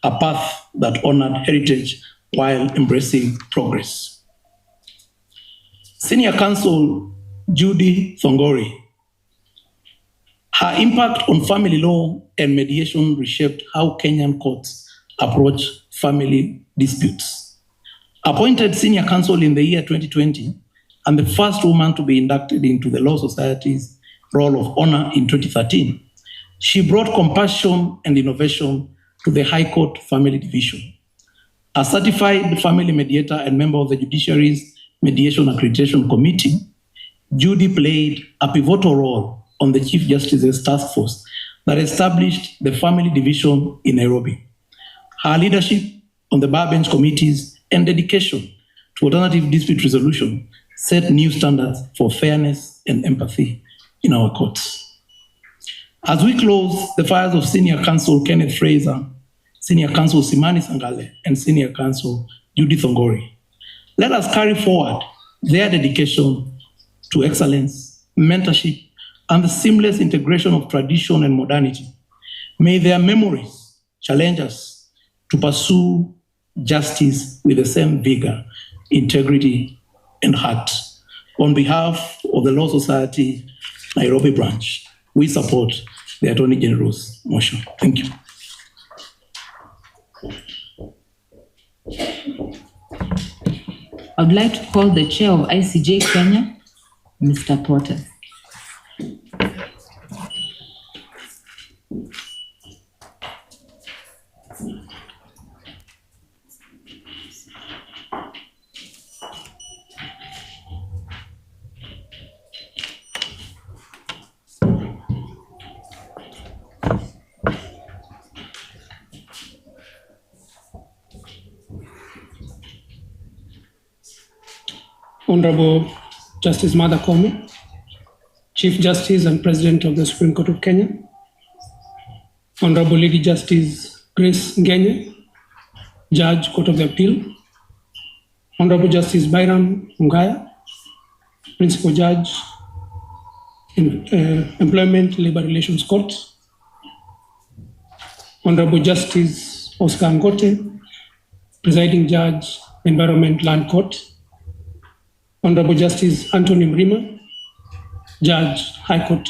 a path that honored heritage while embracing progress. Senior Counsel Judy Thongori. Her impact on family law and mediation reshaped how Kenyan courts approach family disputes. Appointed senior counsel in the year 2020 and the first woman to be inducted into the Law Society's Roll of Honor in 2013, she brought compassion and innovation to the High Court Family Division. A certified family mediator and member of the Judiciary's Mediation Accreditation Committee, Judy played a pivotal role on the Chief Justice's task force that established the Family Division in Nairobi. Her leadership on the bar bench committees and dedication to alternative dispute resolution set new standards for fairness and empathy in our courts. As we close the files of Senior Counsel Kenneth Freser, Senior Counsel Freser Sangale, and Senior Counsel Judy Thongori, let us carry forward their dedication to excellence, mentorship, and the seamless integration of tradition and modernity. May their memories challenge us to pursue justice with the same vigor, integrity, and heart. On behalf of the Law Society Nairobi branch, we support the Attorney General's motion. Thank you. I would like to call the chair of ICJ Kenya, Mr. Porter. Honorable Justice Martha Koome, Chief Justice and President of the Supreme Court of Kenya, Honorable Lady Justice Grace Ngenye, Judge, Court of the Appeal, Honorable Justice Byram Ungaya, Principal Judge, Employment Labor Relations Court, Honorable Justice Oscar Ngote, Presiding Judge, Environment Land Court, Honorable Justice Anthony Mrima, Judge, High Court,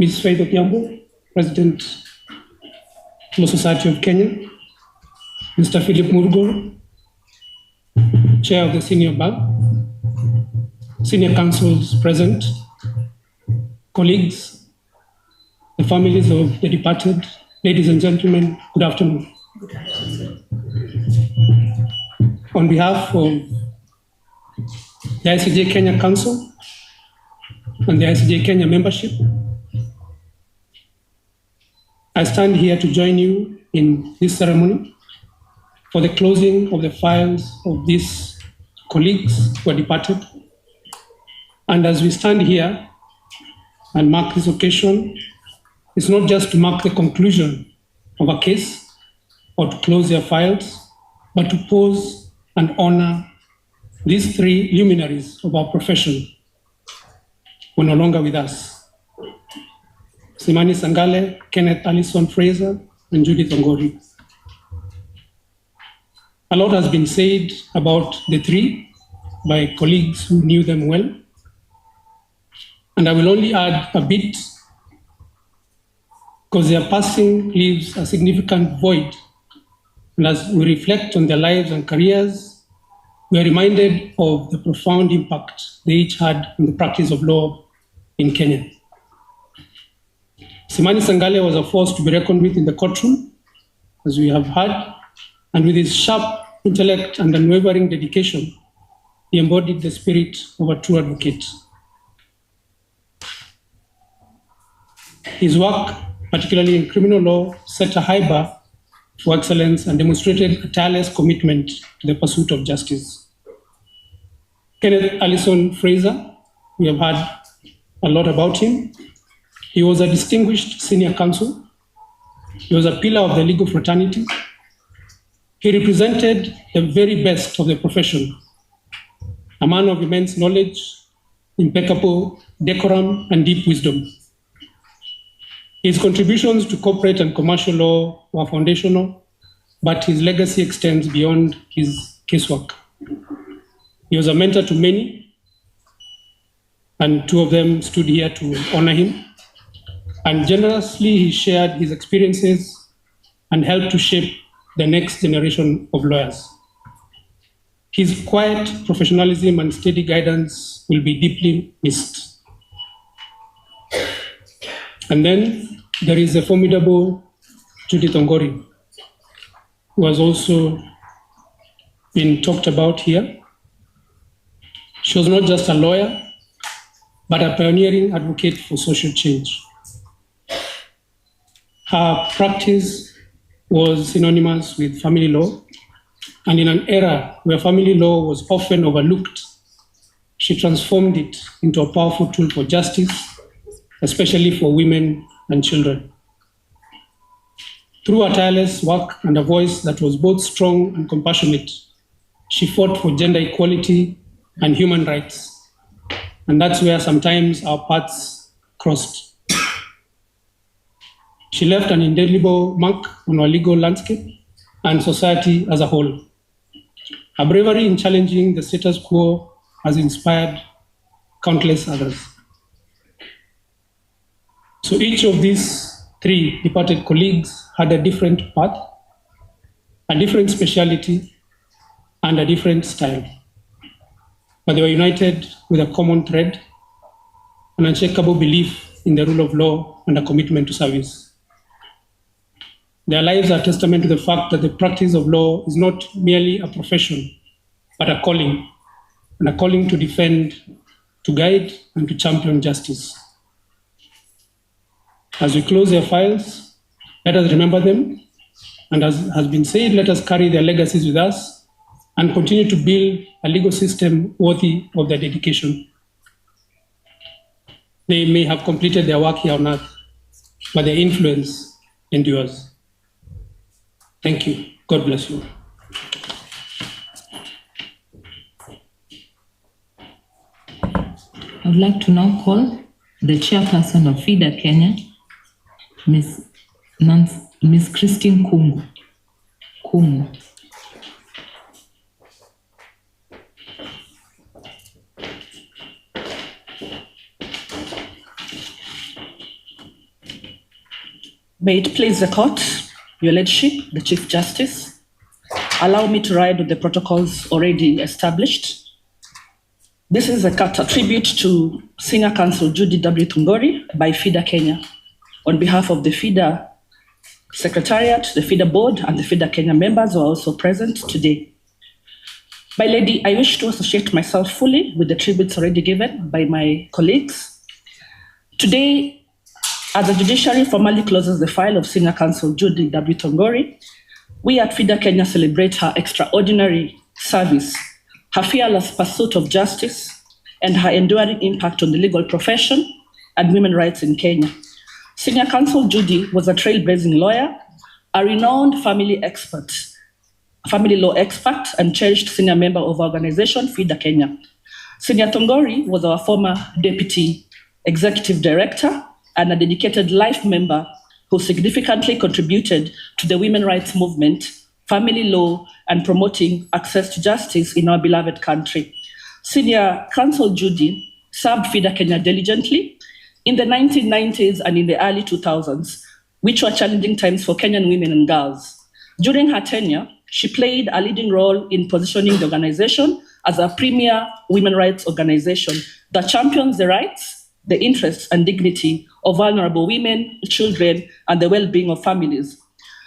Ms. Faith Opiambo, President, Law Society of Kenya, Mr. Philip Murgo, Chair of the Senior Bar, Senior Counsels present, colleagues, the families of the departed, Ladies and gentlemen, good afternoon. On behalf of the ICJ Kenya Council and the ICJ Kenya membership, I stand here to join you in this ceremony for the closing of the files of these colleagues who are departed. And as we stand here and mark this occasion, it's not just to mark the conclusion of a case or to close their files, but to pause and honor these three luminaries of our profession who are no longer with us: Freser And Sangale, Kenneth Allison Freser, and Judy Thongori. A lot has been said about the three by colleagues who knew them well, and I will only add a bit, because their passing leaves a significant void. And as we reflect on their lives and careers, we are reminded of the profound impact they each had on the practice of law in Kenya. Freser And Sangale was a force to be reckoned with in the courtroom, as we have heard, and with his sharp intellect and unwavering dedication, he embodied the spirit of a true advocate. His work, particularly in criminal law, set a high bar for excellence and demonstrated a tireless commitment to the pursuit of justice. Kenneth Allison Freser, we have heard a lot about him. He was a distinguished senior counsel. He was a pillar of the legal fraternity. He represented the very best of the profession, a man of immense knowledge, impeccable decorum, and deep wisdom. His contributions to corporate and commercial law were foundational, but his legacy extends beyond his casework. He was a mentor to many, and two of them stood here to honor him. And generously, he shared his experiences and helped to shape the next generation of lawyers. His quiet professionalism and steady guidance will be deeply missed. And then there is the formidable Judy Thongori, who has also been talked about here. She was not just a lawyer, but a pioneering advocate for social change. Her practice was synonymous with family law, and in an era where family law was often overlooked, she transformed it into a powerful tool for justice, especially for women and children. Through her tireless work and a voice that was both strong and compassionate, she fought for gender equality and human rights. And that's where sometimes our paths crossed. She left an indelible mark on our legal landscape and society as a whole. Her bravery in challenging the status quo has inspired countless others. So each of these three departed colleagues had a different path, a different specialty, and a different style. But they were united with a common thread, an unshakable belief in the rule of law and a commitment to service. Their lives are a testament to the fact that the practice of law is not merely a profession, but a calling, and a calling to defend, to guide, and to champion justice. As we close their files, let us remember them, and as has been said, let us carry their legacies with us and continue to build a legal system worthy of their dedication. They may have completed their work here on earth, but their influence endures. Thank you. God bless you. I would like to now call the chairperson of FIDA Kenya, Ms. Christine Kungu. May it please the court, your Lordship, the Chief Justice, allow me to ride with the protocols already established. This is a tribute to Senior Counsel Judy W. Thongori by FIDA Kenya on behalf of the FIDA Secretariat, the FIDA board, and the FIDA Kenya members who are also present today. My lady, I wish to associate myself fully with the tributes already given by my colleagues. Today, as the judiciary formally closes the file of Senior Counsel Judy W. Thongori, we at FIDA Kenya celebrate her extraordinary service, her fearless pursuit of justice, and her enduring impact on the legal profession and women's rights in Kenya. Senior Counsel Judy was a trailblazing lawyer, a renowned family law expert, and cherished senior member of our organization, FIDA Kenya. Senior Thongori was our former deputy executive director and a dedicated life member who significantly contributed to the women's rights movement, family law, and promoting access to justice in our beloved country. Senior Counsel Judy served FIDA Kenya diligently in the 1990s and in the early 2000s, which were challenging times for Kenyan women and girls. During her tenure, she played a leading role in positioning the organization as a premier women's rights organization that champions the rights, the interests, and dignity of vulnerable women, children, and the well-being of families.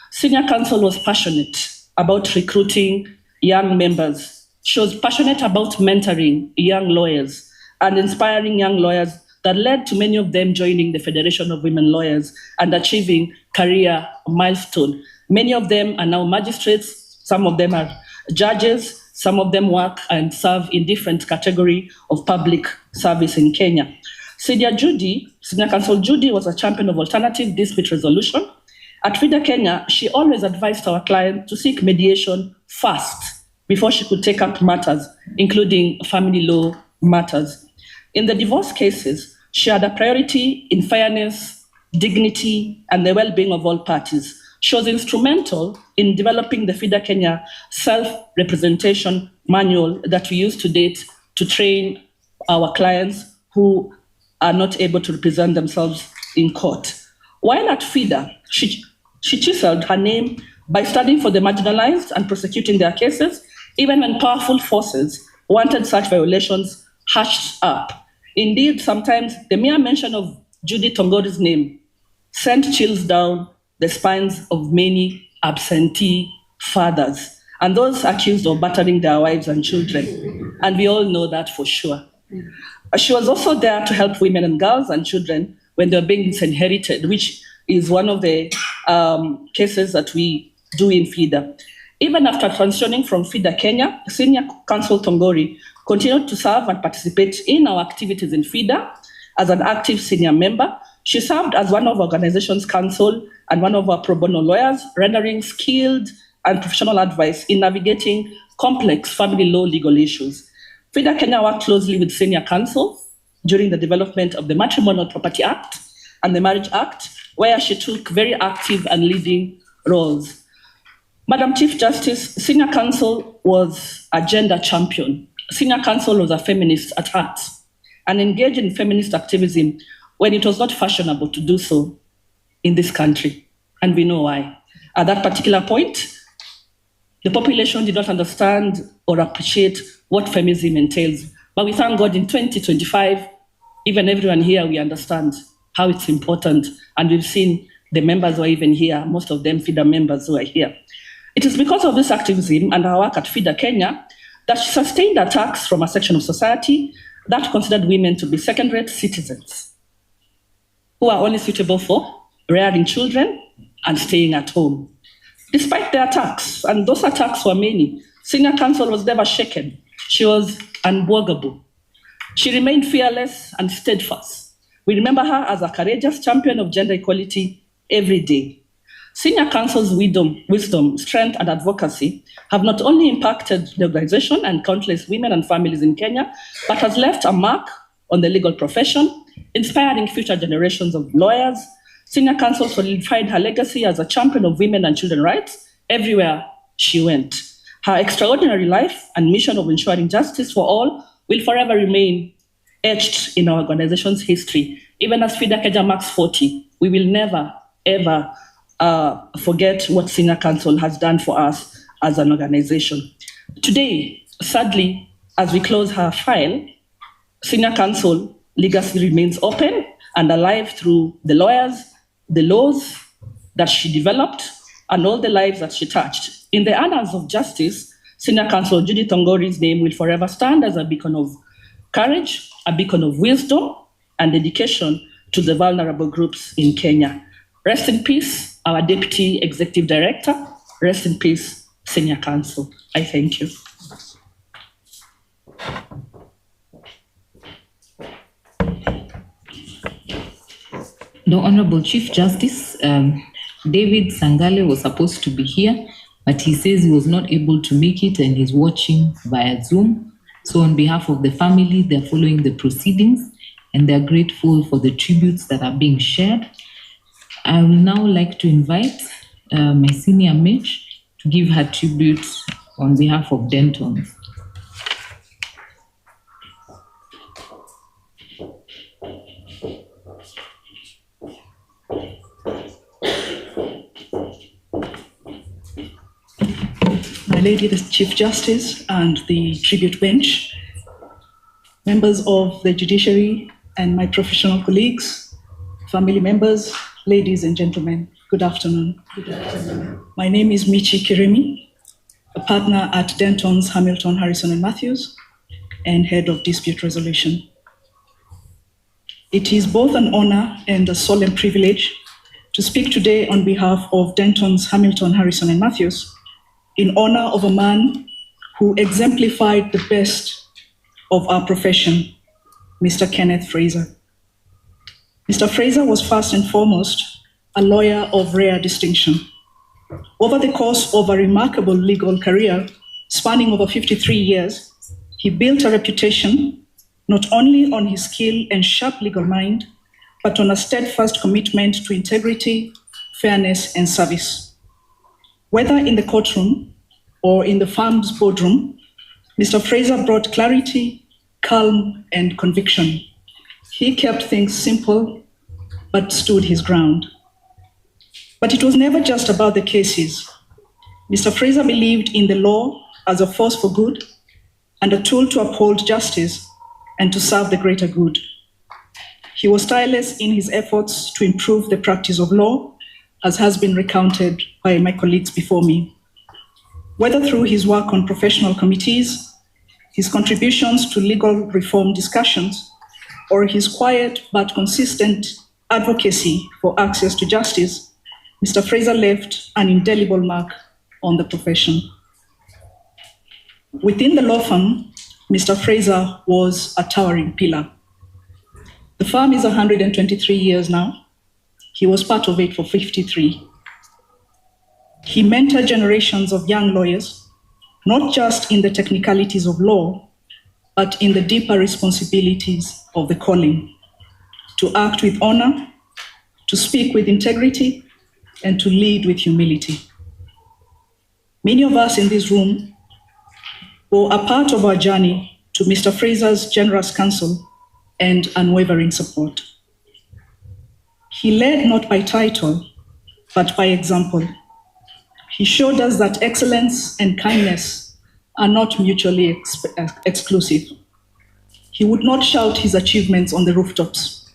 Senior Counsel was passionate about recruiting young members. She was passionate about mentoring young lawyers and inspiring young lawyers that led to many of them joining the Federation of Women Lawyers and achieving career milestone. Many of them are now magistrates, some of them are judges, some of them work and serve in different category of public service in Kenya. Senior Counsel Judy was a champion of alternative dispute resolution. At FIDA Kenya, she always advised our client to seek mediation first before she could take up matters, including family law matters. In the divorce cases, she had a priority in fairness, dignity, and the well-being of all parties. She was instrumental in developing the FIDA Kenya self-representation manual that we use to date to train our clients who are not able to represent themselves in court. While at FIDA, she chiseled her name by studying for the marginalized and prosecuting their cases, even when powerful forces wanted such violations hushed up. Indeed, sometimes the mere mention of Judy Thongori's name sent chills down the spines of many absentee fathers and those accused of battering their wives and children. And we all know that for sure. She was also there to help women and girls and children when they were being disinherited, which is one of the cases that we do in FIDA. Even after transitioning from FIDA Kenya, Senior Counsel Thongori continued to serve and participate in our activities in FIDA as an active senior member. She served as one of our organization's counsel and one of our pro bono lawyers, rendering skilled and professional advice in navigating complex family law legal issues. FIDA Kenya worked closely with Senior Counsel during the development of the Matrimonial Property Act and the Marriage Act, where she took very active and leading roles. Madam Chief Justice, Senior Counsel was a gender champion. Senior Counsel was a feminist at heart and engaged in feminist activism when it was not fashionable to do so in this country, and we know why. At that particular point, the population did not understand or appreciate what feminism entails. But we thank God in 2025, even everyone here, we understand how it's important. And we've seen the members who are even here, most of them FIDA members who are here. It is because of this activism and our work at FIDA Kenya that she sustained attacks from a section of society that considered women to be second-rate citizens who are only suitable for rearing children and staying at home. Despite the attacks, and those attacks were many, Senior Counsel was never shaken. She was unbogable. She remained fearless and steadfast. We remember her as a courageous champion of gender equality every day. Senior Counsel's wisdom, strength, and advocacy have not only impacted the organization and countless women and families in Kenya, but has left a mark on the legal profession, inspiring future generations of lawyers. Senior Counsel solidified her legacy as a champion of women and children's rights everywhere she went. Her extraordinary life and mission of ensuring justice for all will forever remain etched in our organization's history. Even as FIDA Kenya marks 40, we will never, ever forget what Senior Counsel has done for us as an organization. Today, sadly, as we close her file, Senior Counsel legacy remains open and alive through the lawyers, the laws, that she developed and all the lives that she touched. In the annals of justice, Senior Counsel Judy Thongori's name will forever stand as a beacon of courage, a beacon of wisdom and dedication to the vulnerable groups in Kenya. Rest in peace, our Deputy Executive Director. Rest in peace, Senior Counsel. I thank you. The Honorable Chief Justice, David Sangale, was supposed to be here, but he says he was not able to make it and he's watching via Zoom. So on behalf of the family, they're following the proceedings and they're grateful for the tributes that are being shared. I would now like to invite my senior mage to give her tribute on behalf of Denton. My Lady, the Chief Justice and the tribute bench, members of the judiciary and my professional colleagues, family members, ladies and gentlemen, good afternoon. Good afternoon. My name is Michi Kiremi, a partner at Denton's Hamilton, Harrison and Matthews, and head of dispute resolution. It is both an honor and a solemn privilege to speak today on behalf of Denton's Hamilton, Harrison and Matthews in honor of a man who exemplified the best of our profession, Mr. Kenneth Freser. Mr. Freser was first and foremost a lawyer of rare distinction. Over the course of a remarkable legal career spanning over 53 years, he built a reputation not only on his skill and sharp legal mind, but on a steadfast commitment to integrity, fairness, and service. Whether in the courtroom or in the firm's boardroom, Mr. Freser brought clarity, calm, and conviction. He kept things simple, but stood his ground. But it was never just about the cases. Mr. Freser believed in the law as a force for good and a tool to uphold justice and to serve the greater good. He was tireless in his efforts to improve the practice of law, as has been recounted by my colleagues before me. Whether through his work on professional committees, his contributions to legal reform discussions, or his quiet but consistent advocacy for access to justice, Mr. Freser left an indelible mark on the profession. Within the law firm, Mr. Freser was a towering pillar. The firm is 123 years now. He was part of it for 53. He mentored generations of young lawyers, not just in the technicalities of law, but in the deeper responsibilities of the calling, to act with honor, to speak with integrity, and to lead with humility. Many of us in this room were a part of our journey to Mr. Freser's generous counsel and unwavering support. He led not by title, but by example. He showed us that excellence and kindness are not mutually exclusive. He would not shout his achievements on the rooftops,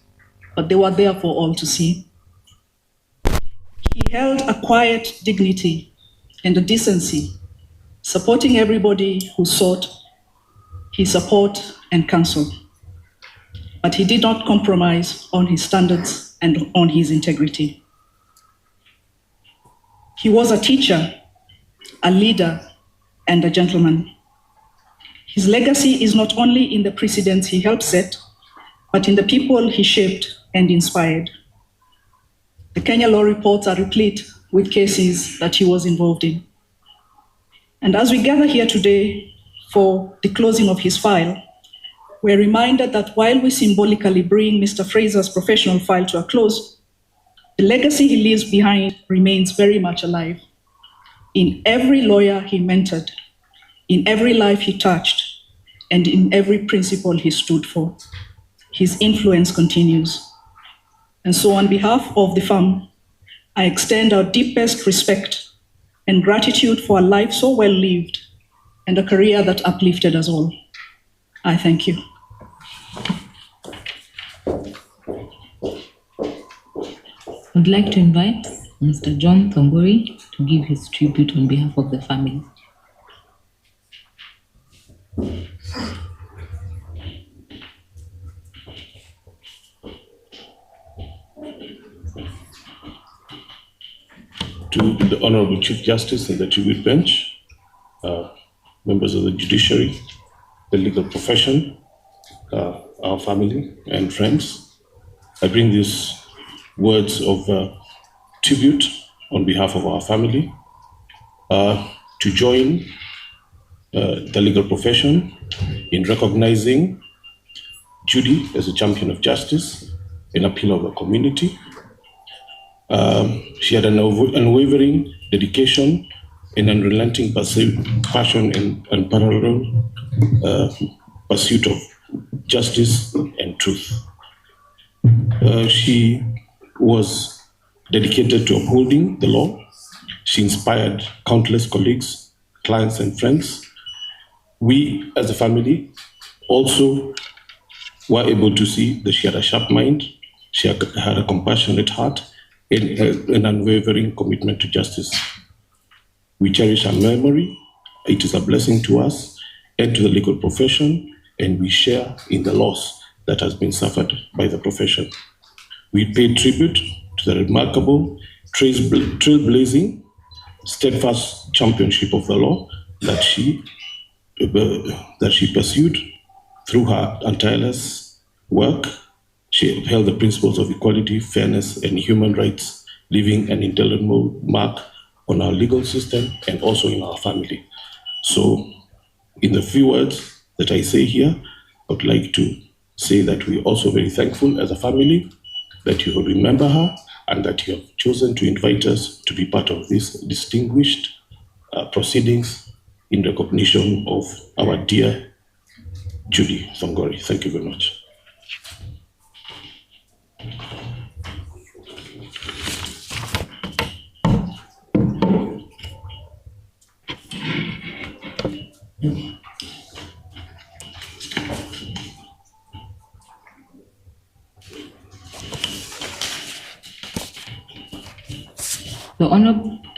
but they were there for all to see. He held a quiet dignity and a decency, supporting everybody who sought his support and counsel. But he did not compromise on his standards and on his integrity. He was a teacher, a leader, and a gentleman. His legacy is not only in the precedents he helped set, but in the people he shaped and inspired. The Kenya law reports are replete with cases that he was involved in. And as we gather here today for the closing of his file, we're reminded that while we symbolically bring Mr. Freser's professional file to a close, the legacy he leaves behind remains very much alive. In every lawyer he mentored, in every life he touched, and in every principle he stood for, his influence continues. And so on behalf of the firm, I extend our deepest respect and gratitude for a life so well lived and a career that uplifted us all. I thank you. I'd like to invite Mr. John Thongori to give his tribute on behalf of the family. To the Honorable Chief Justice and the tribute bench, members of the judiciary, the legal profession, our family and friends, I bring these words of tribute on behalf of our family to join the legal profession in recognizing Judy as a champion of justice and a pillar of the community. She had an unwavering dedication and unrelenting passion and unparalleled pursuit of justice and truth. She was dedicated to upholding the law. She inspired countless colleagues, clients, and friends. We, as a family, also were able to see that she had a sharp mind, she had a compassionate heart, and an unwavering commitment to justice. We cherish her memory. It is a blessing to us and to the legal profession, and we share in the loss that has been suffered by the profession. We pay tribute to the remarkable, trailblazing, steadfast championship of the law that she pursued through her tireless work. She upheld the principles of equality, fairness, and human rights, leaving an indelible mark on our legal system and also in our family. So, in the few words that I say here, I would like to say that we're also very thankful as a family that you will remember her and that you have chosen to invite us to be part of these distinguished proceedings in recognition of our dear Judy Thongori. Thank you very much.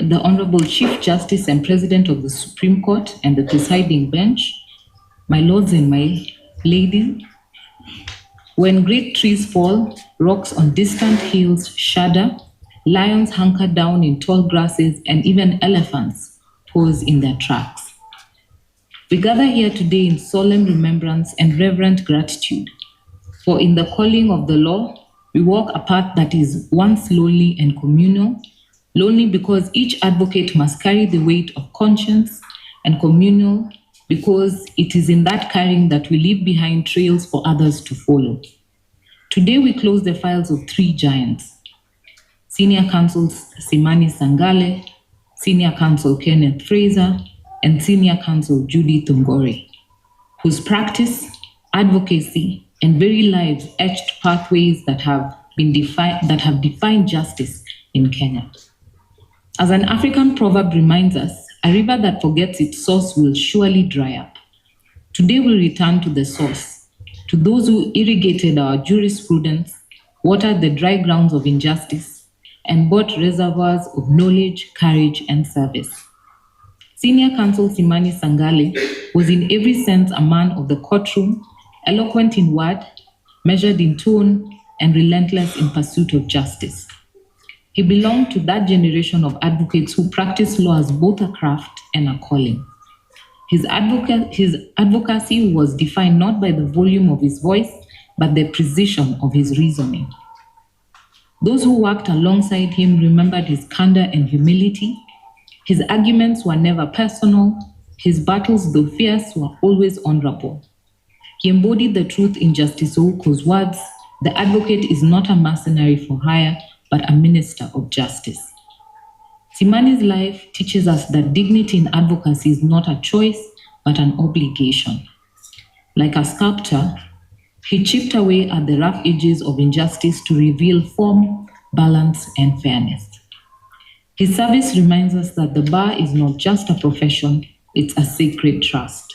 The Honorable Chief Justice and President of the Supreme Court and the presiding bench, my lords and my ladies, when great trees fall, rocks on distant hills shudder, lions hunker down in tall grasses, and even elephants pause in their tracks. We gather here today in solemn remembrance and reverent gratitude, for in the calling of the law, we walk a path that is once lonely and communal, lonely because each advocate must carry the weight of conscience, and communal because it is in that carrying that we leave behind trails for others to follow. Today we close the files of three giants: Senior Counsel Freser And Sangale, Senior Counsel Kenneth Freser, and Senior Counsel Judy Thongori, whose practice, advocacy, and very lives etched pathways that have defined justice in Kenya. As an African proverb reminds us, a river that forgets its source will surely dry up. Today we return to the source, to those who irrigated our jurisprudence, watered the dry grounds of injustice, and bought reservoirs of knowledge, courage, and service. Senior Counsel Freser And Sangale was in every sense a man of the courtroom, eloquent in word, measured in tone, and relentless in pursuit of justice. He belonged to that generation of advocates who practice law as both a craft and a calling. His advocacy was defined not by the volume of his voice, but the precision of his reasoning. Those who worked alongside him remembered his candor and humility. His arguments were never personal. His battles, though fierce, were always honorable. He embodied the truth in Justice Ouko's words: the advocate is not a mercenary for hire, but a minister of justice. Simani's life teaches us that dignity in advocacy is not a choice, but an obligation. Like a sculptor, he chipped away at the rough edges of injustice to reveal form, balance, and fairness. His service reminds us that the bar is not just a profession, it's a sacred trust.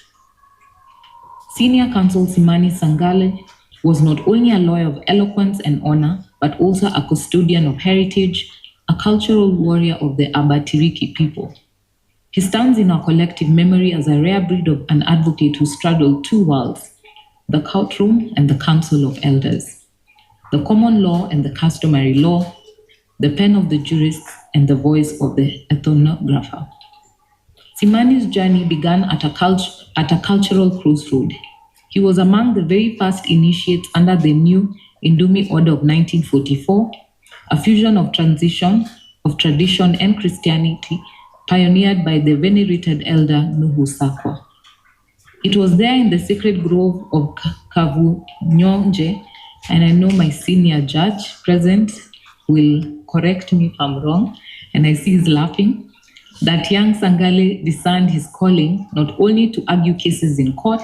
Senior Counsel Freser And Sangale was not only a lawyer of eloquence and honor, but also a custodian of heritage, a a cultural warrior of the Abatiriki people. He stands in our collective memory as a rare breed of an advocate who straddled two worlds, the courtroom and the council of elders, the common law and the customary law, the pen of the jurist and the voice of the ethnographer. Simani's journey began at a cultural crossroad. He was among the very first initiates under the new Indumi Order of 1944, a fusion of tradition and Christianity pioneered by the venerated elder Nuhu Sakwa. It was there in the sacred grove of Kavunyonje, and I know my senior judge present will correct me if I'm wrong, and I see he's laughing, that young Sangale discerned his calling not only to argue cases in court,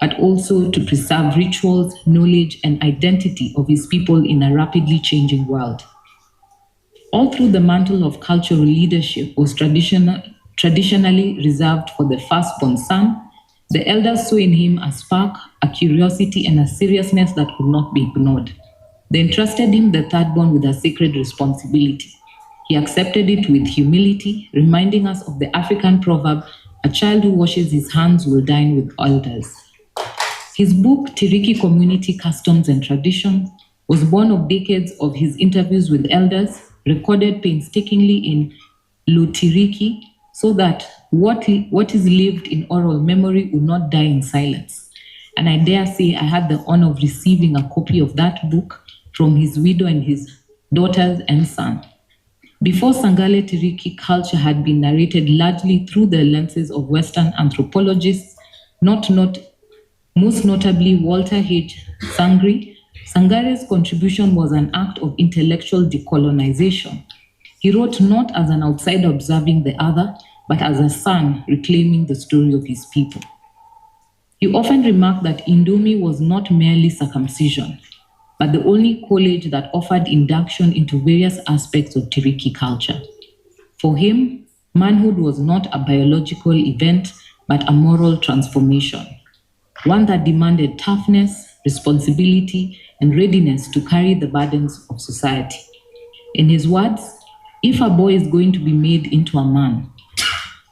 but also to preserve rituals, knowledge, and identity of his people in a rapidly changing world. All through the mantle of cultural leadership was traditionally reserved for the firstborn son, the elders saw in him a spark, a curiosity, and a seriousness that could not be ignored. They entrusted him, the thirdborn, with a sacred responsibility. He accepted it with humility, reminding us of the African proverb, "A child who washes his hands will dine with elders." His book, Tiriki Community Customs and Traditions, was born of decades of his interviews with elders, recorded painstakingly in Lutiriki, so that what is lived in oral memory will not die in silence. And I dare say I had the honor of receiving a copy of that book from his widow and his daughters and son. Before Sangale, Tiriki culture had been narrated largely through the lenses of Western anthropologists, most notably Walter H. Sangri. Sangale's contribution was an act of intellectual decolonization. He wrote not as an outsider observing the other, but as a son reclaiming the story of his people. He often remarked that Indumi was not merely circumcision, but the only college that offered induction into various aspects of Tiriki culture. For him, manhood was not a biological event, but a moral transformation, one that demanded toughness, responsibility, and readiness to carry the burdens of society. In his words, if a boy is going to be made into a man,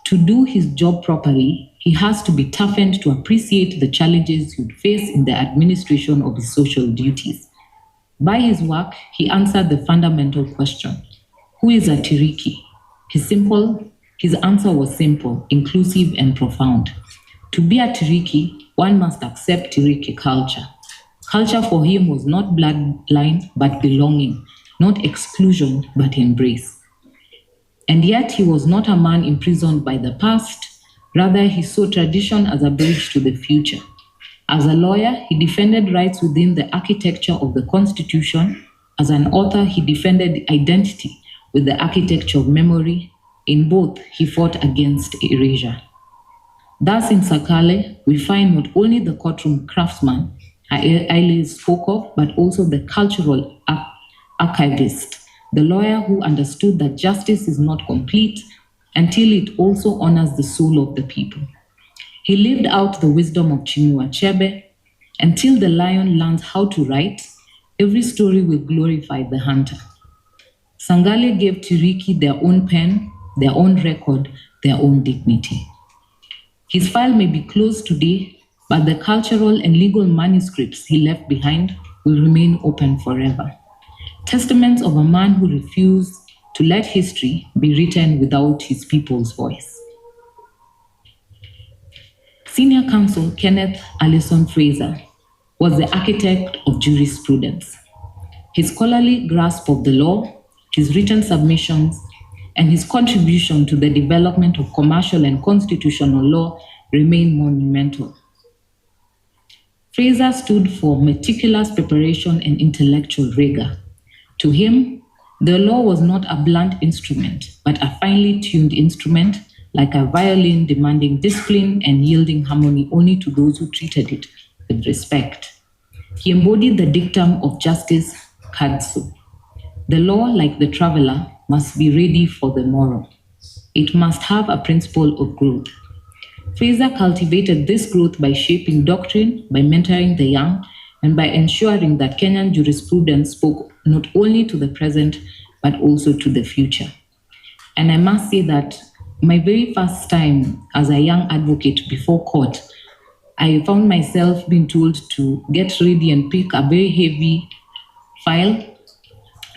to do his job properly, he has to be toughened to appreciate the challenges he would face in the administration of his social duties. By his work, he answered the fundamental question, who is a Tiriki? His answer was simple, inclusive, and profound. To be a Tiriki, one must accept Tiriki culture. Culture for him was not bloodline, but belonging, not exclusion, but embrace. And yet he was not a man imprisoned by the past. Rather, he saw tradition as a bridge to the future. As a lawyer, he defended rights within the architecture of the Constitution. As an author, he defended identity with the architecture of memory. In both, he fought against erasure. Thus, in Sangale, we find not only the courtroom craftsman I spoke of, but also the cultural archivist, the lawyer who understood that justice is not complete until it also honors the soul of the people. He lived out the wisdom of Chinua Achebe. Until the lion learns how to write, every story will glorify the hunter. Sangale gave Tiriki their own pen, their own record, their own dignity. His file may be closed today, but the cultural and legal manuscripts he left behind will remain open forever. Testaments of a man who refused to let history be written without his people's voice. Senior counsel Kenneth Allison Freser was the architect of jurisprudence. His scholarly grasp of the law, his written submissions, and his contribution to the development of commercial and constitutional law remain monumental. Freser stood for meticulous preparation and intellectual rigor. To him, the law was not a blunt instrument, but a finely tuned instrument, like a violin demanding discipline and yielding harmony only to those who treated it with respect. He embodied the dictum of Justice Kadsu. The law, like the traveler, must be ready for the morrow. It must have a principle of growth. Freser cultivated this growth by shaping doctrine, by mentoring the young, and by ensuring that Kenyan jurisprudence spoke not only to the present, but also to the future. And I must say that my very first time as a young advocate before court, I found myself being told to get ready and pick a very heavy file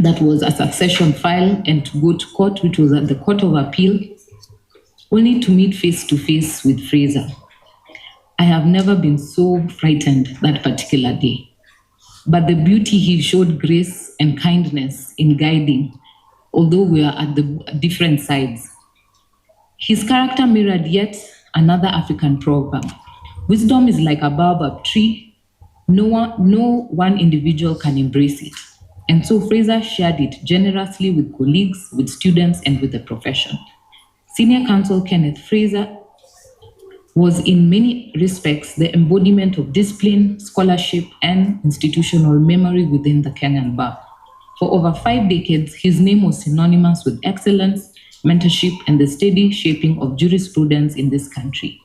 that was a succession file and to go to court, which was at the Court of Appeal, only to meet face to face with Freser. I have never been so frightened that particular day. But the beauty he showed grace and kindness in guiding, although we are at the different sides. His character mirrored yet another African proverb. Wisdom is like a baobab tree. No one individual can embrace it. And so Freser shared it generously with colleagues, with students, and with the profession. Senior Counsel Kenneth Freser was in many respects the embodiment of discipline, scholarship, and institutional memory within the Kenyan bar. For over 5 decades, his name was synonymous with excellence, mentorship, and the steady shaping of jurisprudence in this country.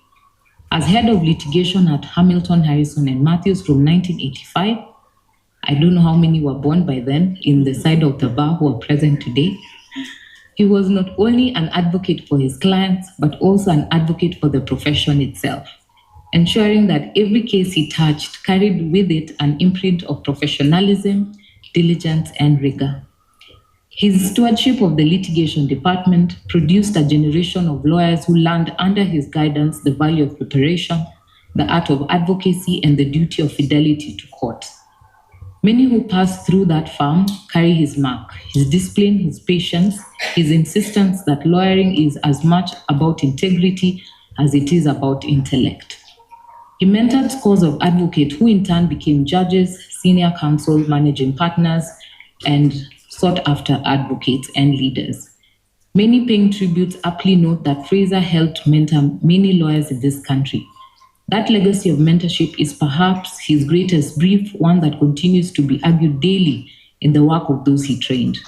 As head of litigation at Hamilton, Harrison, and Matthews from 1985, I don't know how many were born by then in the side of the bar who are present today. He was not only an advocate for his clients, but also an advocate for the profession itself, ensuring that every case he touched carried with it an imprint of professionalism, diligence, and rigor. His stewardship of the litigation department produced a generation of lawyers who learned under his guidance the value of preparation, the art of advocacy, and the duty of fidelity to court. Many who pass through that firm carry his mark, his discipline, his patience, his insistence that lawyering is as much about integrity as it is about intellect. He mentored scores of advocates who in turn became judges, senior counsel, managing partners, and sought-after advocates and leaders. Many paying tributes aptly note that Freser helped mentor many lawyers in this country. That legacy of mentorship is perhaps his greatest brief, one that continues to be argued daily in the work of those he trained.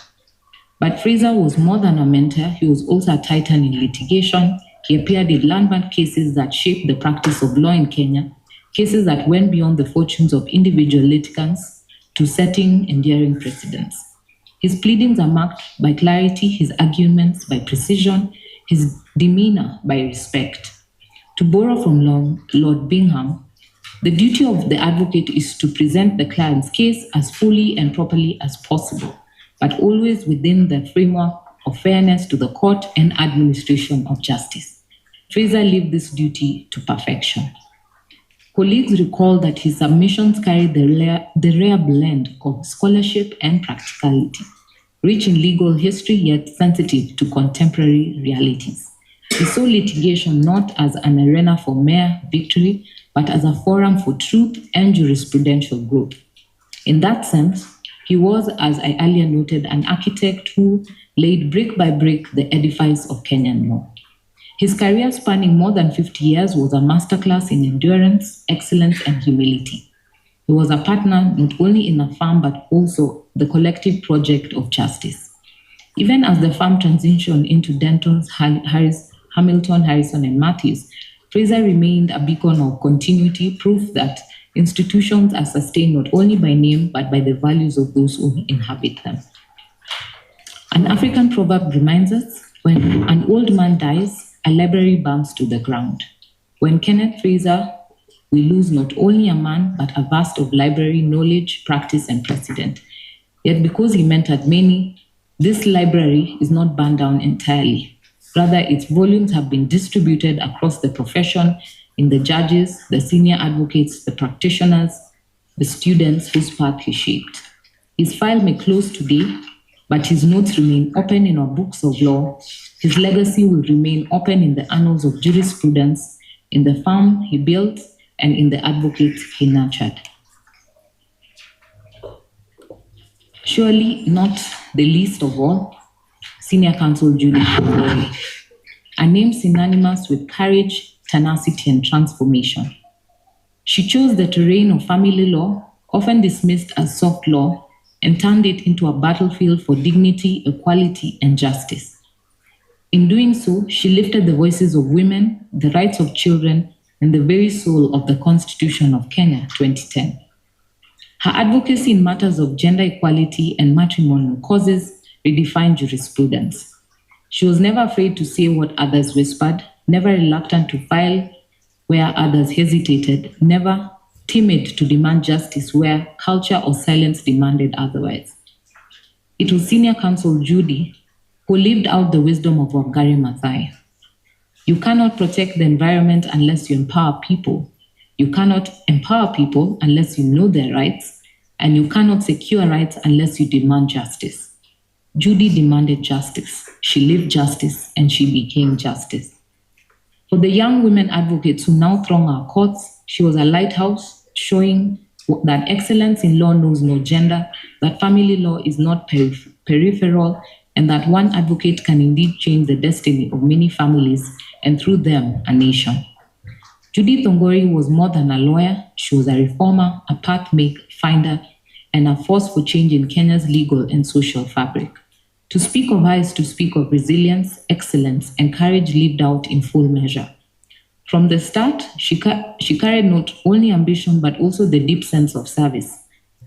But Freser was more than a mentor. He was also a titan in litigation. He appeared in landmark cases that shaped the practice of law in Kenya, cases that went beyond the fortunes of individual litigants to setting enduring precedents. His pleadings are marked by clarity, his arguments by precision, his demeanor by respect. To borrow from Lord Bingham, the duty of the advocate is to present the client's case as fully and properly as possible, but always within the framework of fairness to the court and administration of justice. Freser lived this duty to perfection. Colleagues recall that his submissions carried the rare blend of scholarship and practicality, rich in legal history yet sensitive to contemporary realities. He saw litigation not as an arena for mere victory, but as a forum for truth and jurisprudential growth. In that sense, he was, as I earlier noted, an architect who laid brick by brick the edifice of Kenyan law. His career spanning more than 50 years was a masterclass in endurance, excellence, and humility. He was a partner not only in a firm, but also the collective project of justice. Even as the firm transitioned into Denton's Hamilton, Harrison, and Matthews, Freser remained a beacon of continuity, proof that institutions are sustained not only by name, but by the values of those who inhabit them. An African proverb reminds us, when an old man dies, a library burns to the ground. When Kenneth Freser, we lose not only a man, but a vast of library, knowledge, practice, and precedent. Yet because he mentored many, this library is not burned down entirely. Rather, its volumes have been distributed across the profession in the judges, the senior advocates, the practitioners, the students whose path he shaped. His file may close today, but his notes remain open in our books of law. His legacy will remain open in the annals of jurisprudence, in the firm he built, and in the advocates he nurtured. Surely not the least of all, Senior Counsel Judy Thongori, a name synonymous with courage, tenacity, and transformation. She chose the terrain of family law, often dismissed as soft law, and turned it into a battlefield for dignity, equality, and justice. In doing so, she lifted the voices of women, the rights of children, and the very soul of the Constitution of Kenya 2010. Her advocacy in matters of gender equality and matrimonial causes redefined jurisprudence. She was never afraid to say what others whispered, never reluctant to file where others hesitated, never timid to demand justice where culture or silence demanded otherwise. It was Senior Counsel Judy who lived out the wisdom of Wangari Maathai. You cannot protect the environment unless you empower people. You cannot empower people unless you know their rights, and you cannot secure rights unless you demand justice. Judy demanded justice. She lived justice, and she became justice. For the young women advocates who now throng our courts, she was a lighthouse showing that excellence in law knows no gender, that family law is not peripheral, and that one advocate can indeed change the destiny of many families and through them, a nation. Judy Thongori was more than a lawyer. She was a reformer, a path finder, and a force for change in Kenya's legal and social fabric. To speak of her is to speak of resilience, excellence, and courage lived out in full measure. From the start, she carried not only ambition, but also the deep sense of service.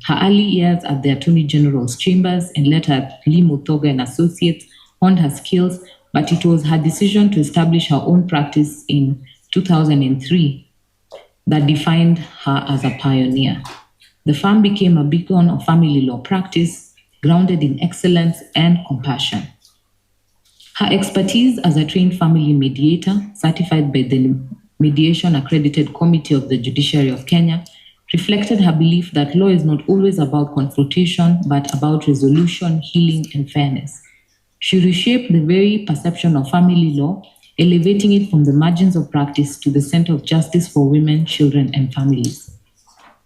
Her early years at the Attorney General's chambers and later at Lee Muthoga and Associates honed her skills, but it was her decision to establish her own practice in 2003 that defined her as a pioneer. The firm became a beacon of family law practice, grounded in excellence and compassion. Her expertise as a trained family mediator, certified by the Mediation Accredited Committee of the Judiciary of Kenya, reflected her belief that law is not always about confrontation, but about resolution, healing, and fairness. She reshaped the very perception of family law, elevating it from the margins of practice to the center of justice for women, children, and families.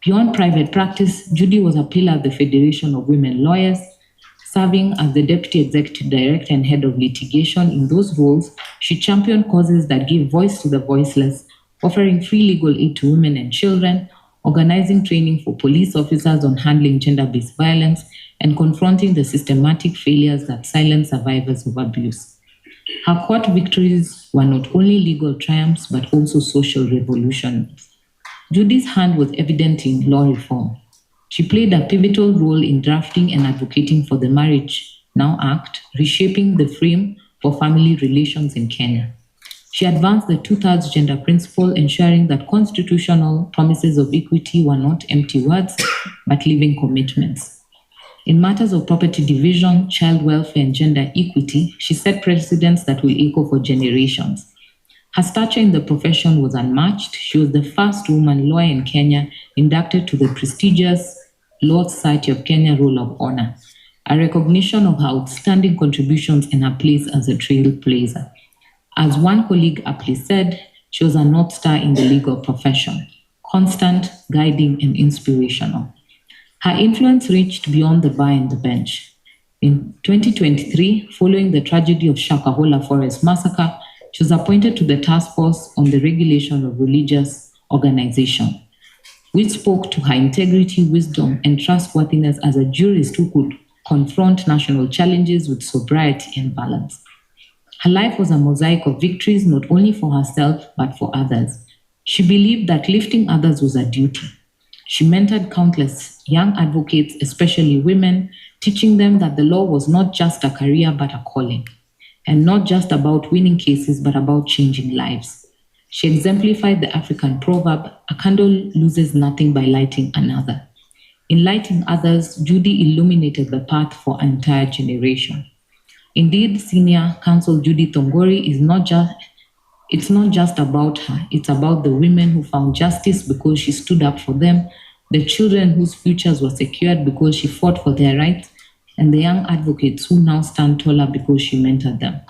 Beyond private practice, Judy was a pillar of the Federation of Women Lawyers. Serving as the Deputy Executive Director and Head of Litigation in those roles, she championed causes that give voice to the voiceless, offering free legal aid to women and children, organizing training for police officers on handling gender-based violence, and confronting the systematic failures that silence survivors of abuse. Her court victories were not only legal triumphs, but also social revolutions. Judy's hand was evident in law reform. She played a pivotal role in drafting and advocating for the Marriage Now Act, reshaping the frame for family relations in Kenya. She advanced the two-thirds gender principle, ensuring that constitutional promises of equity were not empty words, but living commitments. In matters of property division, child welfare, and gender equity, she set precedents that will echo for generations. Her stature in the profession was unmatched. She was the first woman lawyer in Kenya inducted to the prestigious Law Society of Kenya Roll of Honor, a recognition of her outstanding contributions and her place as a trailblazer. As one colleague aptly said, she was a North Star in the legal profession, constant, guiding, and inspirational. Her influence reached beyond the bar and the bench. In 2023, following the tragedy of Shakahola Forest Massacre, she was appointed to the task force on the regulation of religious organization, which spoke to her integrity, wisdom, and trustworthiness as a jurist who could confront national challenges with sobriety and balance. Her life was a mosaic of victories, not only for herself, but for others. She believed that lifting others was a duty. She mentored countless young advocates, especially women, teaching them that the law was not just a career, but a calling, and not just about winning cases, but about changing lives. She exemplified the African proverb, a candle loses nothing by lighting another. In lighting others, Judy illuminated the path for an entire generation. Indeed, Senior Counsel Judy Thongori it's not just about her, it's about the women who found justice because she stood up for them, the children whose futures were secured because she fought for their rights, and the young advocates who now stand taller because she mentored them.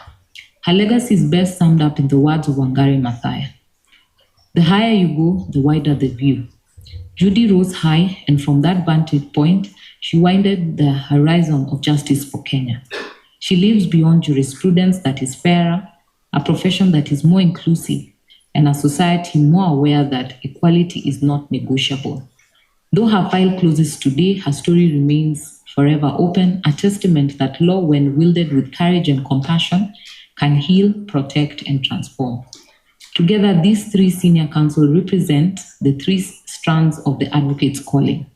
Her legacy is best summed up in the words of Wangari Maathai. The higher you go, the wider the view. Judy rose high, and from that vantage point, she widened the horizon of justice for Kenya. She lives beyond jurisprudence that is fairer, a profession that is more inclusive, and a society more aware that equality is not negotiable. Though her file closes today, her story remains forever open, a testament that law, when wielded with courage and compassion, can heal, protect, and transform. Together, these three senior counsel represent the three strands of the advocate's calling.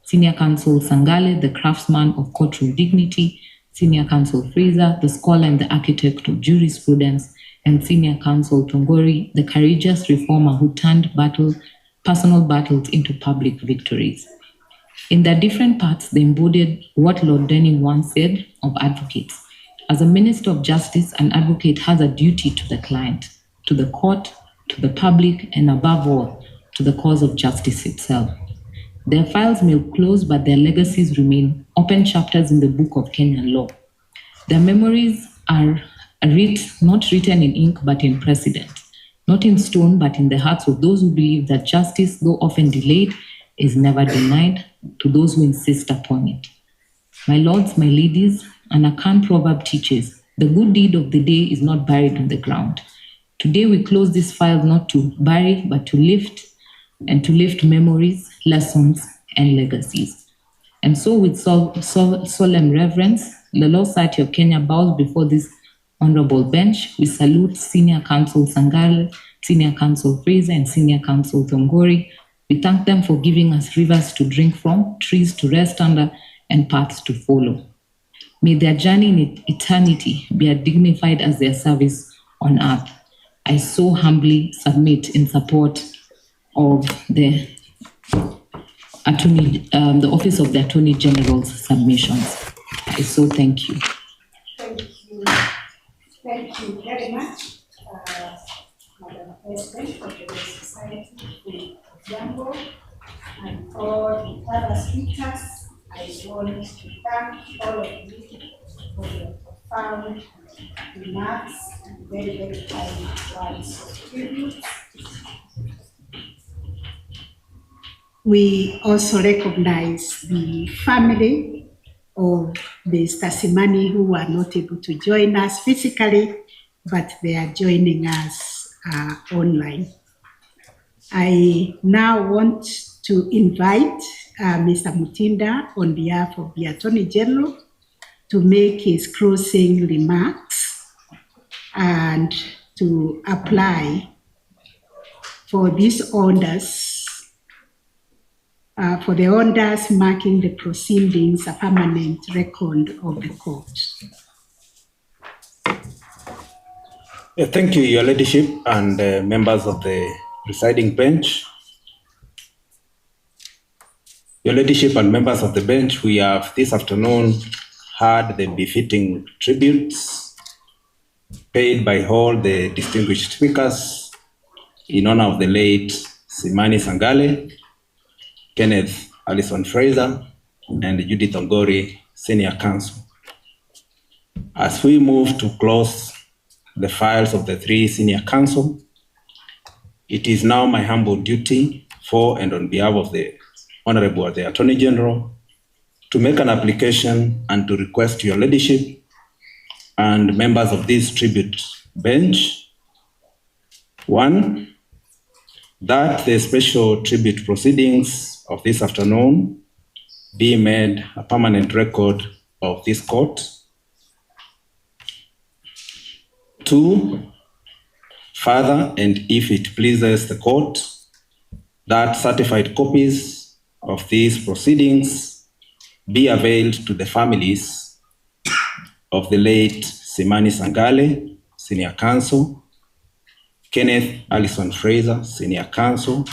Senior Counsel Sangale, the craftsman of courtroom dignity; Senior Counsel Freser, the scholar and the architect of jurisprudence, and Senior Counsel Thongori, the courageous reformer who turned personal battles into public victories. In their different parts, they embodied what Lord Denning once said of advocates. As a Minister of Justice, an advocate has a duty to the client, to the court, to the public, and above all, to the cause of justice itself. Their files may close, but their legacies remain open chapters in the book of Kenyan law. Their memories are not written in ink, but in precedent, not in stone, but in the hearts of those who believe that justice, though often delayed, is never denied to those who insist upon it. My lords, my ladies, an Akan proverb teaches, the good deed of the day is not buried in the ground. Today we close this file not to bury, but to lift, and to lift memories, lessons, and legacies. And so with solemn reverence, the Law Society of Kenya bows before this honorable bench. We salute Senior Counsel Sangale, Senior Counsel Freser, and Senior Counsel Thongori. We thank them for giving us rivers to drink from, trees to rest under, and paths to follow. May their journey in eternity be as dignified as their service on earth. I so humbly submit in support of the Office of the Attorney General's submissions. I so thank you. Thank you. Thank you very much, Madam President of the Law Society of Jambo, and all the other speakers. I want to thank all of you for your profound remarks and very, very kind words of tribute. We also recognize the family of Mr. Simani who are not able to join us physically, but they are joining us online. I now want to invite Mr. Mutinda on behalf of the Attorney General to make his closing remarks and to apply for these orders, for the orders marking the proceedings a permanent record of the court. Thank you, Your Ladyship, and members of the presiding bench. Your Ladyship and members of the bench, we have this afternoon heard the befitting tributes paid by all the distinguished speakers in honor of the late Simani Sangale, Kenneth Alison Freser, and Judy Thongori, Senior Counsel. As we move to close the files of the three Senior Counsel, it is now my humble duty for and on behalf of the Honorable the Attorney General to make an application and to request Your Ladyship and members of this tribute bench, one, that the special tribute proceedings of this afternoon be made a permanent record of this court. Two, further, and if it pleases the court, that certified copies of these proceedings be availed to the families of the late Simani Sangale, Senior Counsel, Kenneth Alison Freser, Senior Counsel,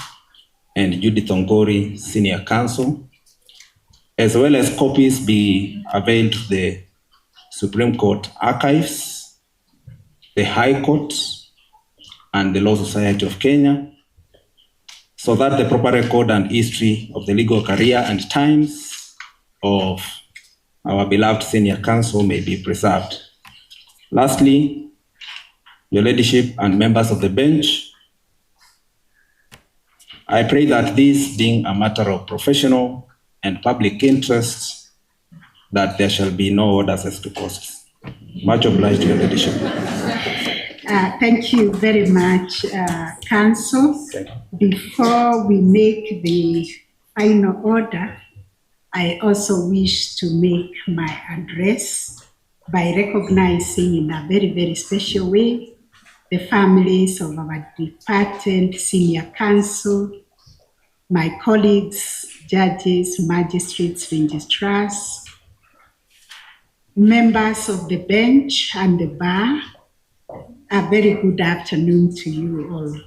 and Judy Thongori, Senior Counsel, as well as copies be availed to the Supreme Court Archives, the High Court, and the Law Society of Kenya, so that the proper record and history of the legal career and times of our beloved Senior Counsel may be preserved. Lastly, Your Ladyship and members of the bench, I pray that this being a matter of professional and public interest, that there shall be no orders as to costs. Much obliged, Your Ladyship. Thank you very much, Counsel. Before we make the final order, I also wish to make my address by recognizing in a very, very special way the families of our departed Senior Counsel, my colleagues, judges, magistrates, registrars, members of the bench and the bar, a very good afternoon to you all.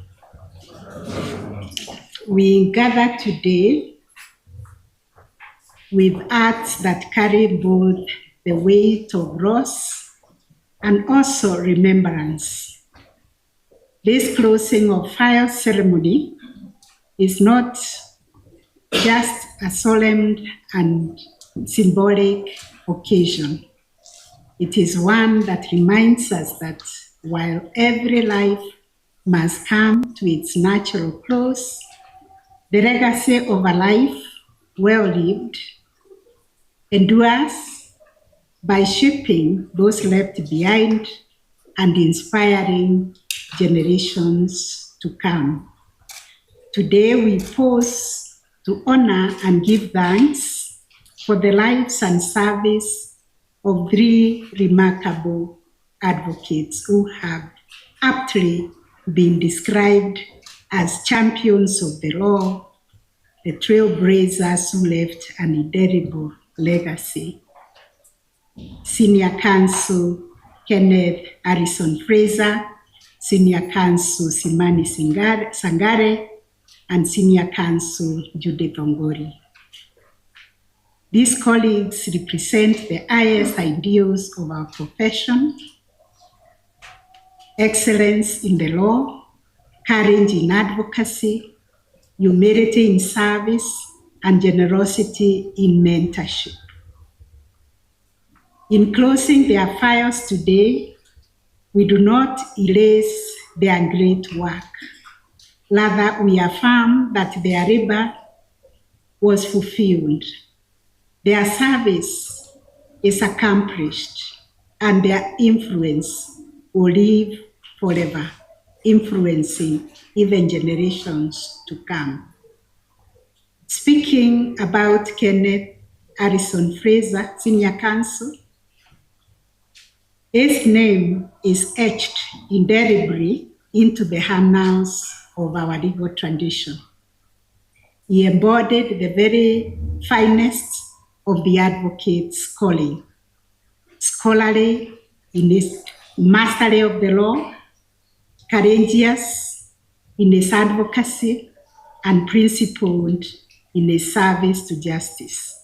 We gather today with hearts that carry both the weight of loss and also remembrance. This closing of fire ceremony is not just a solemn and symbolic occasion. It is one that reminds us that while every life must come to its natural close, the legacy of a life well lived endures by shaping those left behind and inspiring generations to come. Today we pause to honor and give thanks for the lives and service of three remarkable advocates who have aptly been described as champions of the law, the trailblazers who left an indelible legacy. Senior Counsel Kenneth Harrison Freser, Senior Counsel Simani Sangale, and Senior Counsel Judy Thongori. These colleagues represent the highest ideals of our profession: excellence in the law, courage in advocacy, humility in service, and generosity in mentorship. In closing their files today, we do not erase their great work. Rather, we affirm that their labor was fulfilled, their service is accomplished, and their influence will live forever, influencing even generations to come. Speaking about Kenneth Harrison Freser, Senior Counsel, his name is etched indelibly into the annals of our legal tradition. He embodied the very finest of the advocate's calling: scholarly in his mastery of the law, courageous in his advocacy, and principled in his service to justice.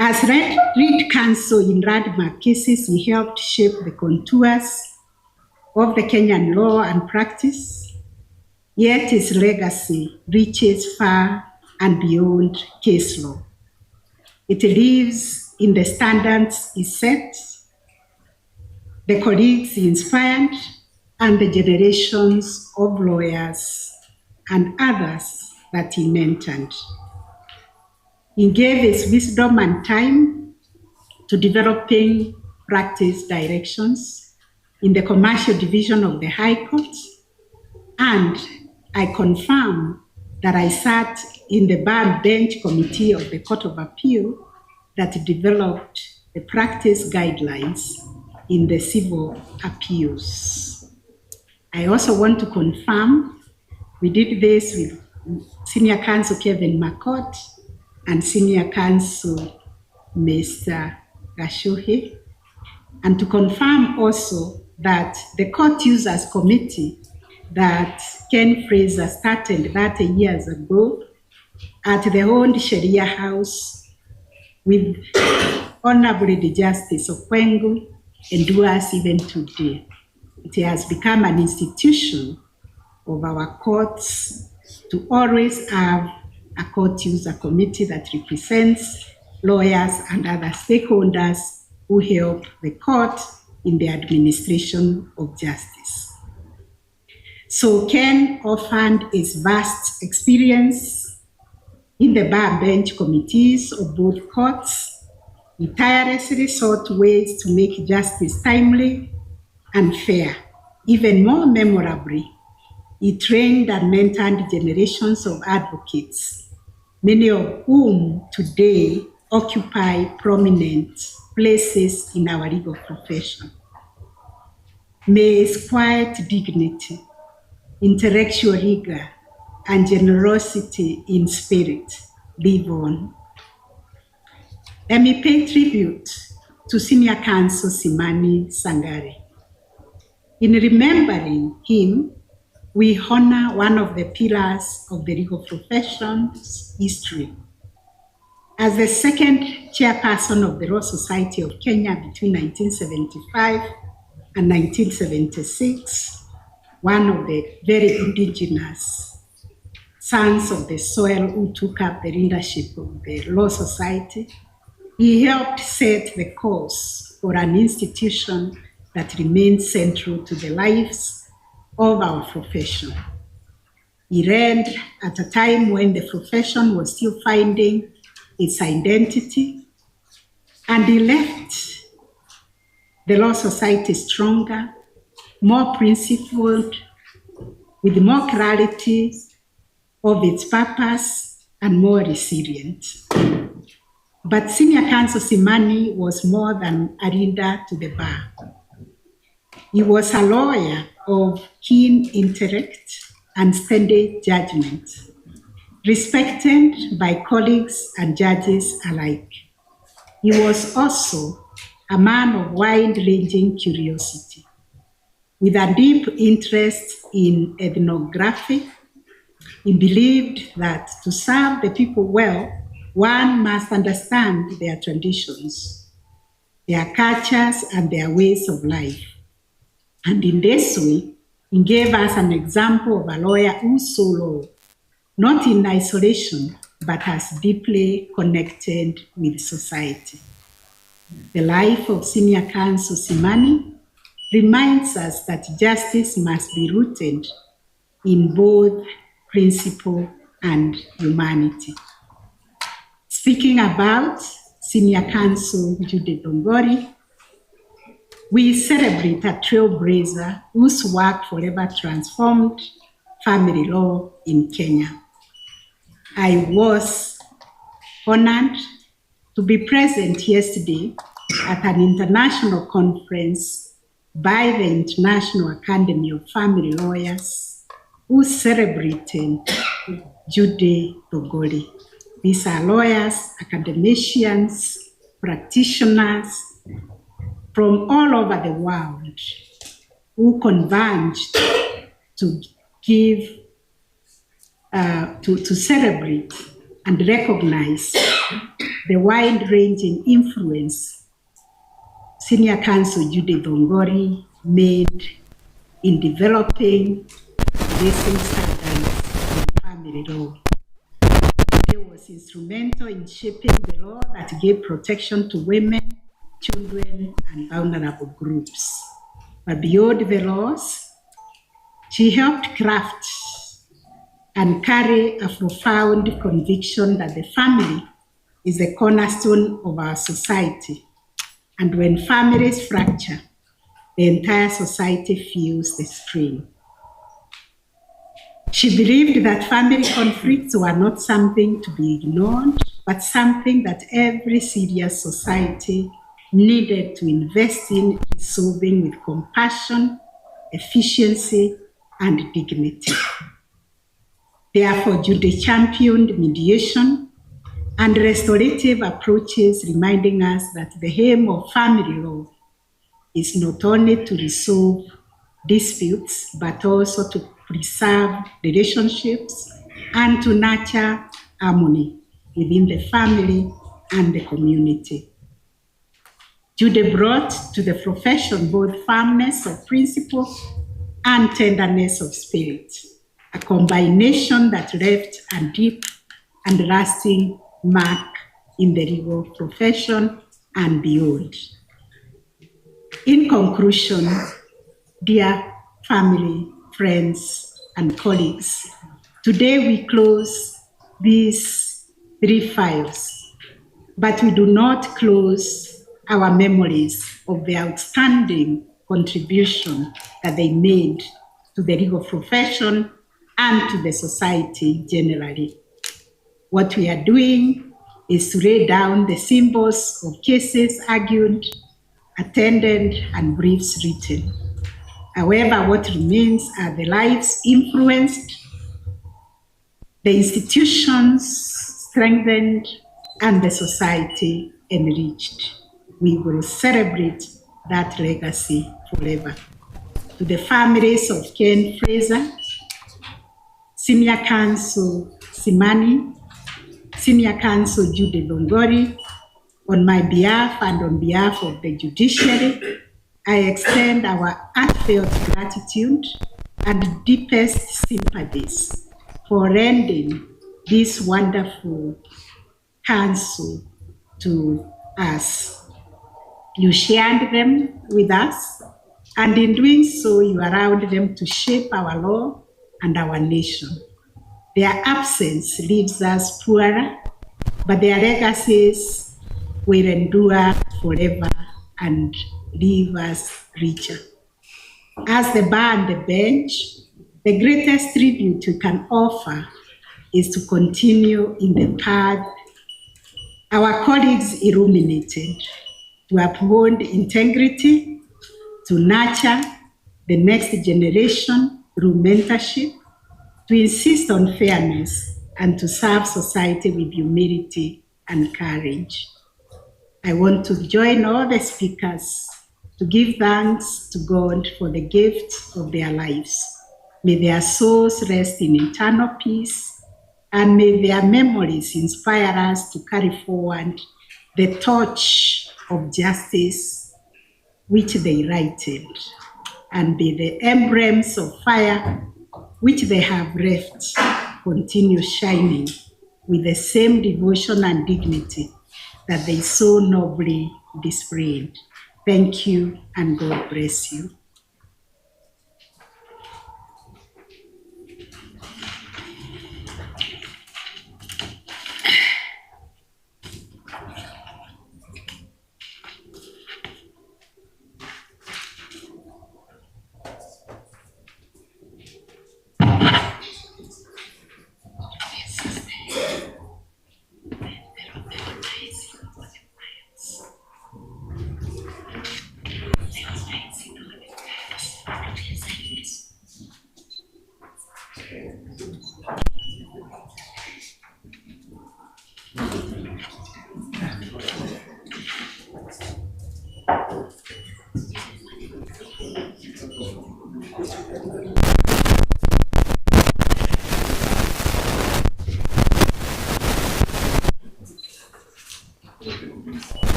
As lead counsel in landmark cases, he helped shape the contours of the Kenyan law and practice, yet his legacy reaches far and beyond case law. It lives in the standards he set, the colleagues he inspired, and the generations of lawyers and others that he mentored. He gave his wisdom and time to developing practice directions in the commercial division of the High Court, and I confirm that I sat in the bar bench committee of the Court of Appeal that developed the practice guidelines in the civil appeals. I also want to confirm we did this with Senior Counsel Kevin McCourt and Senior Counsel Mr. Gashuhi, and to confirm also that the court users committee that Ken Freser started 30 years ago at the old Sharia House with Honorable the Justice Okwengu endures even today. It has become an institution of our courts to always have a court user committee that represents lawyers and other stakeholders who help the court in the administration of justice. So Ken offered his vast experience in the bar bench committees of both courts. He tirelessly sought ways to make justice timely and fair. Even more memorably, he trained and mentored generations of advocates, many of whom today occupy prominent places in our legal profession. May his quiet dignity, intellectual rigor, and generosity in spirit live on. Let me pay tribute to Senior Counsel Simani Sangale. In remembering him, we honor one of the pillars of the legal profession's history. As the second chairperson of the Law Society of Kenya between 1975 and 1976, one of the very indigenous sons of the soil who took up the leadership of the Law Society, he helped set the course for an institution that remains central to the lives of our profession. He reigned at a time when the profession was still finding its identity, and he left the Law Society stronger, more principled, with more clarity of its purpose and more resilient. But Senior Counsel Simani was more than a leader to the bar. He was a lawyer of keen intellect and steady judgment, respected by colleagues and judges alike. He was also a man of wide-ranging curiosity. With a deep interest in ethnography, he believed that to serve the people well, one must understand their traditions, their cultures, and their ways of life. And in this way, he gave us an example of a lawyer who saw law, not in isolation, but as deeply connected with society. The life of Senior Counsel Simani reminds us that justice must be rooted in both principle and humanity. Speaking about Senior Counsel Judy Thongori, we celebrate a trailblazer whose work forever transformed family law in Kenya. I was honored to be present yesterday at an international conference by the International Academy of Family Lawyers who celebrated Judy Thongori. These are lawyers, academicians, practitioners from all over the world who converged to give, to celebrate and recognize the wide-ranging influence Senior Counsel Judy Thongori made in developing basic standards in family law. Judy was instrumental in shaping the law that gave protection to women, children, and vulnerable groups. But beyond the laws, she helped craft and carry a profound conviction that the family is the cornerstone of our society. And when families fracture, the entire society feels the strain. She believed that family conflicts were not something to be ignored, but something that every serious society needed to invest in resolving with compassion, efficiency, and dignity. Therefore, Judy championed mediation and restorative approaches, reminding us that the aim of family law is not only to resolve disputes, but also to preserve relationships and to nurture harmony within the family and the community. Judy brought to the profession both firmness of principle and tenderness of spirit, a combination that left a deep and lasting mark in the legal profession and beyond. In conclusion, dear family, friends, and colleagues, today we close these 3 files, but we do not close our memories of the outstanding contribution that they made to the legal profession and to the society generally. What we are doing is to lay down the symbols of cases argued, attended, and briefs written. However, what remains are the lives influenced, the institutions strengthened, and the society enriched. we will celebrate that legacy forever. To the families of Ken Freser, Senior Counsel Simani, Senior Counsel Judy Thongori, on my behalf and on behalf of the judiciary, I extend our heartfelt gratitude and deepest sympathies for lending this wonderful counsel to us. You shared them with us, and in doing so, you allowed them to shape our law and our nation. Their absence leaves us poorer, but their legacies will endure forever and leave us richer. As the bar and the bench, the greatest tribute you can offer is to continue in the path our colleagues illuminated, to uphold integrity, to nurture the next generation through mentorship, to insist on fairness, and to serve society with humility and courage. I want to join all the speakers to give thanks to God for the gift of their lives. May their souls rest in eternal peace, and may their memories inspire us to carry forward the torch of justice which they lighted, and may the emblems of fire which they have left continue shining with the same devotion and dignity that they so nobly displayed. Thank you, and God bless you.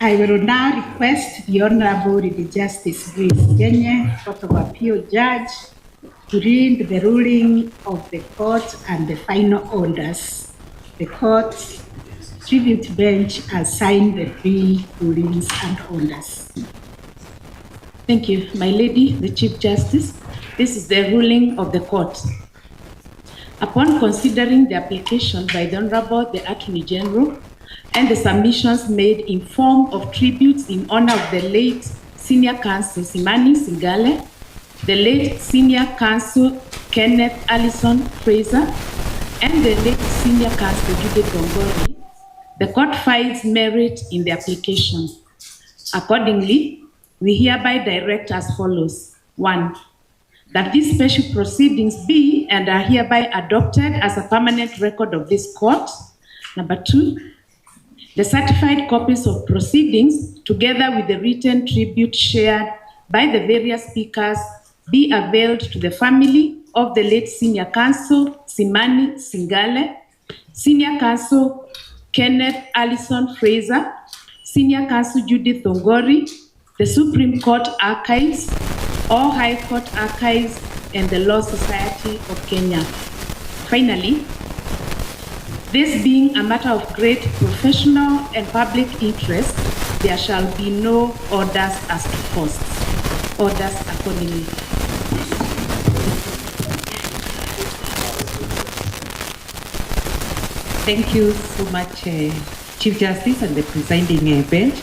I will now request the Honorable Lady Justice Grace Ng'enye, Court of Appeal Judge, to read the ruling of the court and the final orders. The court tribute bench has signed the three rulings and orders. Thank you, my lady, the Chief Justice. This is the ruling of the court. Upon considering the application by the Honorable the Attorney General and the submissions made in form of tributes in honor of the late Senior Counsel Freser Sangale, the late Senior Counsel Kenneth Allison Freser, and the late Senior Counsel Judy Thongori, the court finds merit in the application. Accordingly, we hereby direct as follows. 1, that these special proceedings be and are hereby adopted as a permanent record of this court. Number 2, the certified copies of proceedings, together with the written tribute shared by the various speakers, be availed to the family of the late Senior Counsel Freser Sangale, Senior Counsel Kenneth Allison Freser, Senior Counsel Judy Thongori, the Supreme Court Archives, all High Court Archives, and the Law Society of Kenya. Finally, This being a matter of great professional and public interest, there shall be no orders as to costs. Orders accordingly. Thank you so much, Chief Justice and the presiding bench.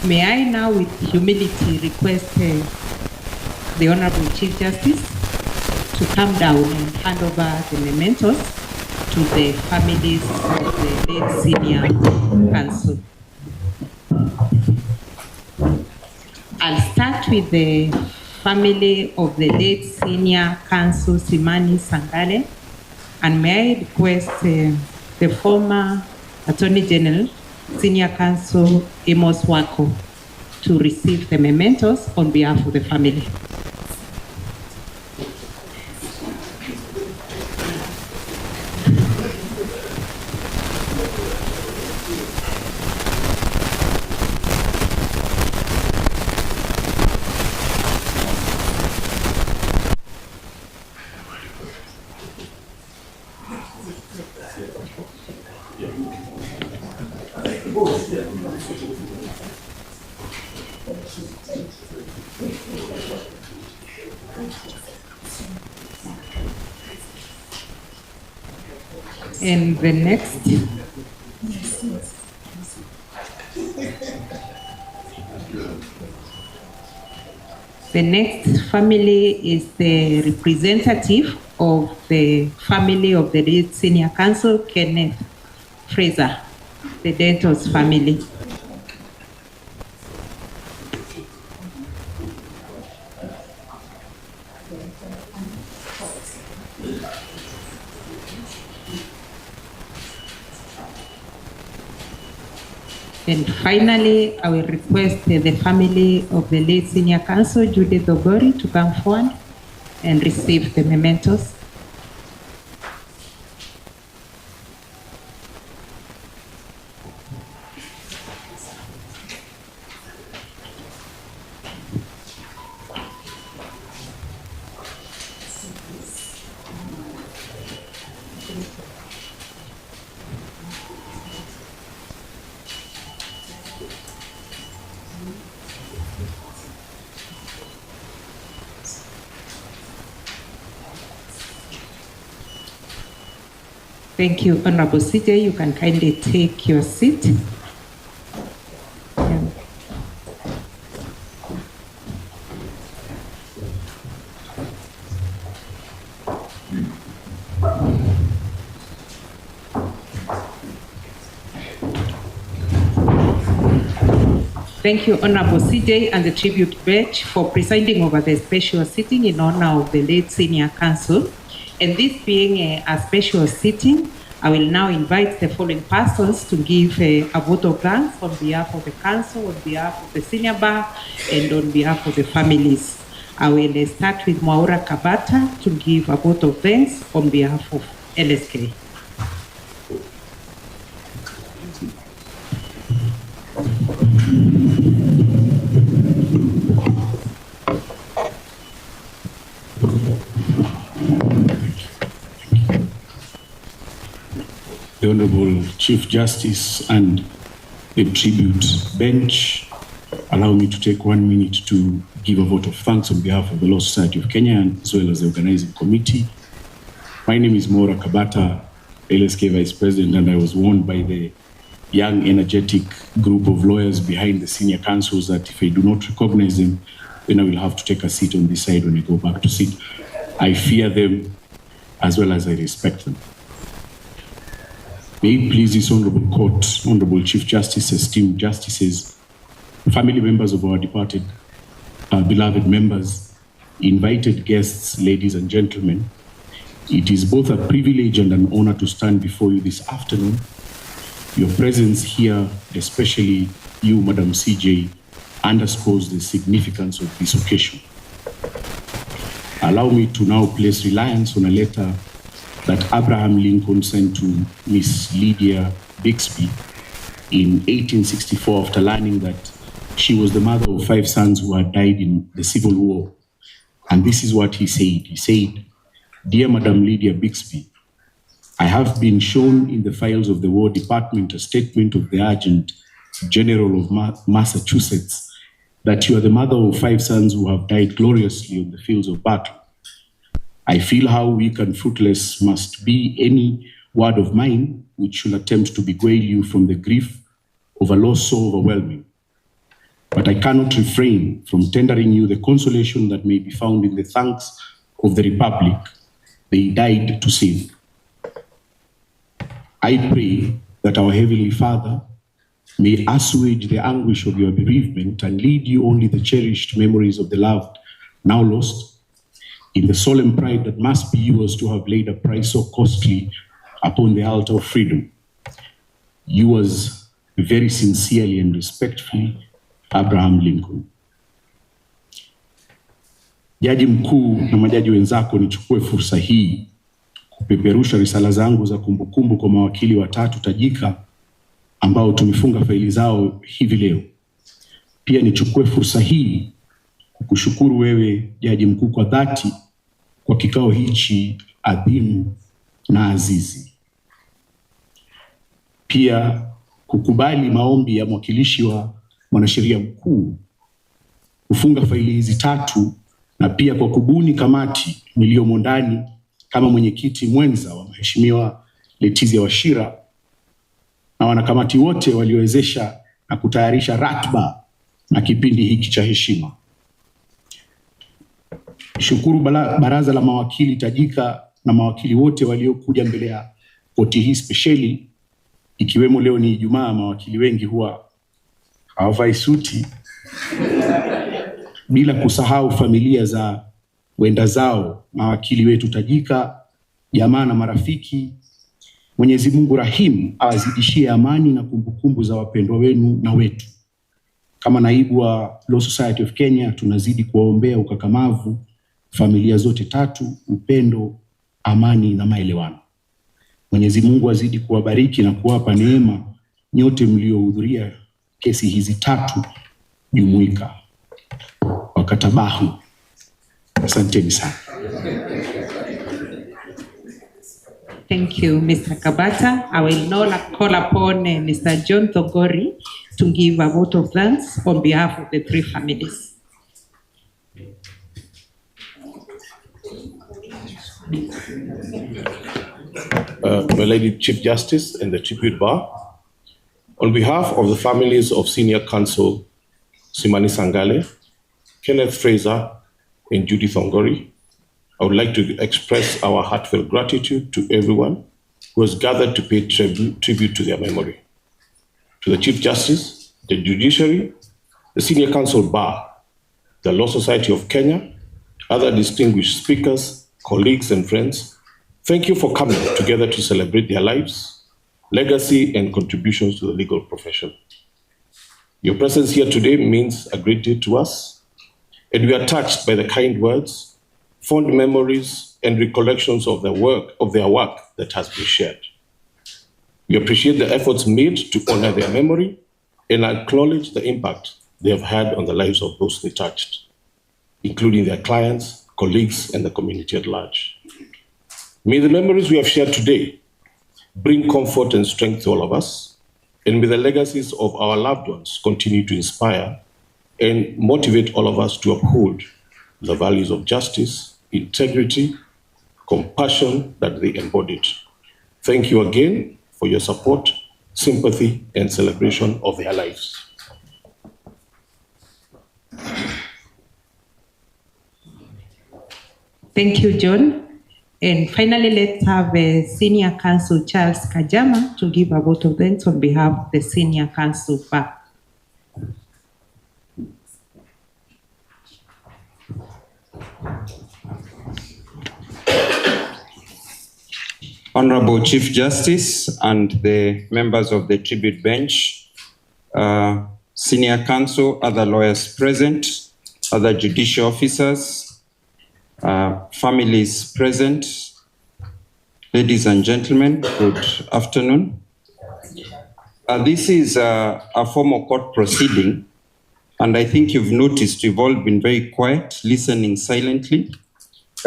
May I now, with humility, request the Honorable Chief Justice to come down and hand over the mementos to the families of the late senior counsel. I'll start with the family of the late senior counsel Simani Sangale, and may I request the former Attorney General, Senior Counsel Amos Wako, to receive the mementos on behalf of the family. And the next family is the representative of the family of the late senior counsel, Kenneth Freser, the Dentos family. And finally, I will request the family of the late senior counsel, Judy Thongori, to come forward and receive the mementos. Thank you, Honorable CJ. You can kindly take your seat. Thank you, Honorable CJ and the tribute bench for presiding over the special sitting in honor of the late senior counsel. And this being a special sitting, I will now invite the following persons to give a vote of thanks on behalf of the council, on behalf of the senior bar, and on behalf of the families. I will start with Mwaura Kabata to give a vote of thanks on behalf of LSK. The Honorable Chief Justice and the tribute bench, allow me to take 1 minute to give a vote of thanks on behalf of the Law Society of Kenya as well as the organizing committee. My name is Mwaura Kabata, LSK Vice President, and I was warned by the young, energetic group of lawyers behind the senior counsels that if I do not recognize them, then I will have to take a seat on this side when I go back to sit. I fear them as well as I respect them. May it please this Honorable Court, Honorable Chief Justice, esteemed justices, family members of our departed beloved members, invited guests, ladies and gentlemen, it is both a privilege and an honor to stand before you this afternoon. Your presence here, especially you, Madam CJ, underscores the significance of this occasion. Allow me to now place reliance on a letter that Abraham Lincoln sent to Miss Lydia Bixby in 1864 after learning that she was the mother of 5 sons who had died in the Civil War. And this is what he said. He said, "Dear Madam Lydia Bixby, I have been shown in the files of the War Department a statement of the Adjutant General of Massachusetts that you are the mother of 5 sons who have died gloriously on the fields of battle. I feel how weak and fruitless must be any word of mine which should attempt to beguile you from the grief of a loss so overwhelming. But I cannot refrain from tendering you the consolation that may be found in the thanks of the Republic they died to save. I pray that our Heavenly Father may assuage the anguish of your bereavement and lead you only the cherished memories of the loved, now lost, in the solemn pride that must be yours to have laid a price so costly upon the altar of freedom. Yours very sincerely and respectfully, Abraham Lincoln. Jaji mkuu na majaji wenzako, nichukue fursa hii kupeperusha risala zangu za kumbukumbu kwa mawakili watatu tajika ambao tumefunga faili zao hivi leo. Pia nichukue fursa hii kukushukuru wewe Jaji Mkuu kwa dhati kwa kikao hichi adhimu na azizi. Pia kukubali maombi ya mwakilishi wa mwanasheria mkuu kufunga faili hizi tatu, na pia kwa kubuni kamati niliyomo ndani kama mwenyekiti mwenza wa Mheshimiwa Letizia Washira na wanakamati wote waliowezesha na kutayarisha ratiba na kipindi hiki cha heshima. Shukuru baraza la mawakili tajika na mawakili wote waliokuja mbele ya koti hii spesheli, ikiwemo leo ni Ijumaa, mawakili wengi huwa hawavai suti, bila kusahau familia za wenda zao, mawakili wetu tajika, jamaa na marafiki. Mwenyezi Mungu Rahim awazidishie amani na kumbukumbu za wapendwa wenu na wetu. Kama naibu wa Law Society of Kenya, tunazidi kuwaombea ukakamavu familia zote tatu, upendo, amani na maelewano. Mwenyezi Mungu azidi kuwabariki na kuwapa neema nyote mliohudhuria kesi hizi tatu jumuika. Wakatabahu. Asanteni sana. Thank you, Mr. Kabata. I will now call upon Mr. John Thongori to give a vote of thanks on behalf of the 3 families. My Lady Chief Justice and the Tribute Bar, on behalf of the families of Senior Counsel Freser And Sangale, Kenneth Freser, and Judy Thongori, I would like to express our heartfelt gratitude to everyone who has gathered to pay tribute to their memory. To the Chief Justice, the Judiciary, the Senior Counsel Bar, the Law Society of Kenya, other distinguished speakers, colleagues, and friends, thank you for coming together to celebrate their lives, legacy, and contributions to the legal profession. Your presence here today means a great deal to us, and we are touched by the kind words, fond memories, and recollections of their work that has been shared. We appreciate the efforts made to honor their memory and acknowledge the impact they have had on the lives of those they touched, including their clients, colleagues, and the community at large. May the memories we have shared today bring comfort and strength to all of us, and may the legacies of our loved ones continue to inspire and motivate all of us to uphold the values of justice, integrity, compassion that they embodied. Thank you again for your support, sympathy, and celebration of their lives. Thank you, John. And finally, let's have Senior Counsel Charles Kajama to give a vote of thanks on behalf of the Senior Counsel Bar. Honorable Chief Justice and the members of the tribute bench, Senior Counsel, other lawyers present, other judicial officers, families present, ladies and gentlemen, good afternoon. This is a formal court proceeding, and I think you've noticed we've all been very quiet, listening silently.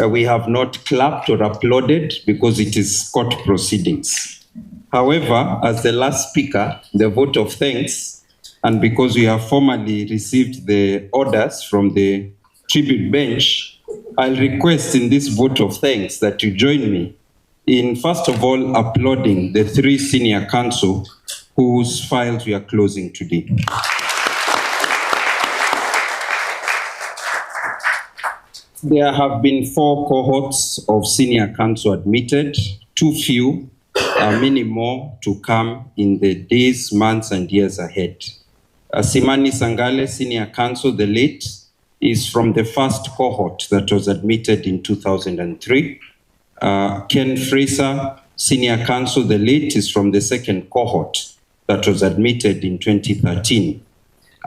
we have not clapped or applauded because it is court proceedings. However, as the last speaker, the vote of thanks, and because we have formally received the orders from the tribute bench, I'll request in this vote of thanks that you join me in, first of all, applauding the 3 senior counsel whose files we are closing today. There have been 4 cohorts of senior counsel admitted, too few, many more to come in the days, months, and years ahead. Simani Sangale, senior counsel, the late, is from the first cohort that was admitted in 2003. Ken Freser, senior counsel, the late, is from the second cohort that was admitted in 2013.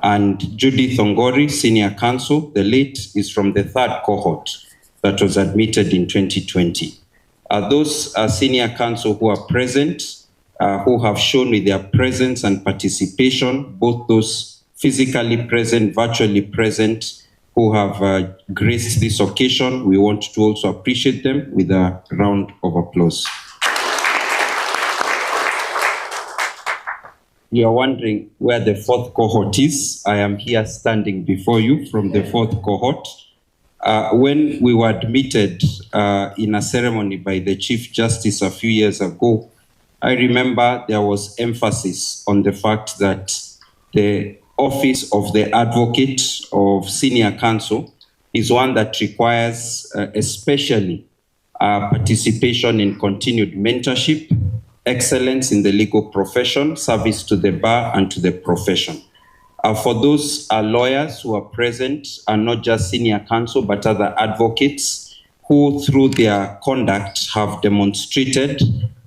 And Judy Thongori, senior counsel, the late, is from the third cohort that was admitted in 2020. Those senior counsel who are present, who have shown with their presence and participation, both those physically present, virtually present, who have graced this occasion, we want to also appreciate them with a round of applause. You are wondering where the 4th cohort is. I am here standing before you from the 4th cohort. When we were admitted in a ceremony by the Chief Justice a few years ago, I remember there was emphasis on the fact that the office of the advocate of senior counsel is one that requires especially participation in continued mentorship, excellence in the legal profession, service to the bar and to the profession. For those lawyers who are present, are not just senior counsel, but other advocates who, through their conduct, have demonstrated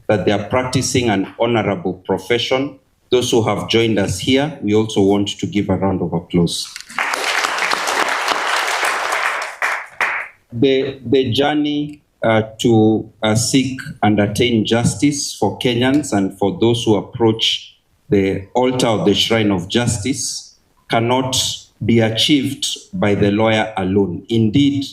that they are practicing an honorable profession. Those who have joined us here, we also want to give a round of applause. The journey to seek and attain justice for Kenyans and for those who approach the altar of the shrine of justice cannot be achieved by the lawyer alone. Indeed,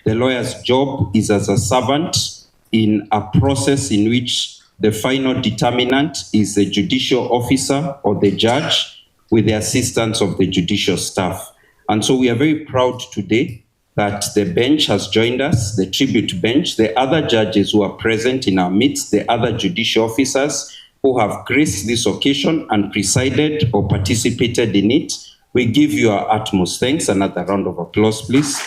the lawyer's job is as a servant in a process in which the final determinant is the judicial officer or the judge with the assistance of the judicial staff. And so we are very proud today that the bench has joined us, the tribute bench, the other judges who are present in our midst, the other judicial officers who have graced this occasion and presided or participated in it. We give you our utmost thanks. Another round of applause, please.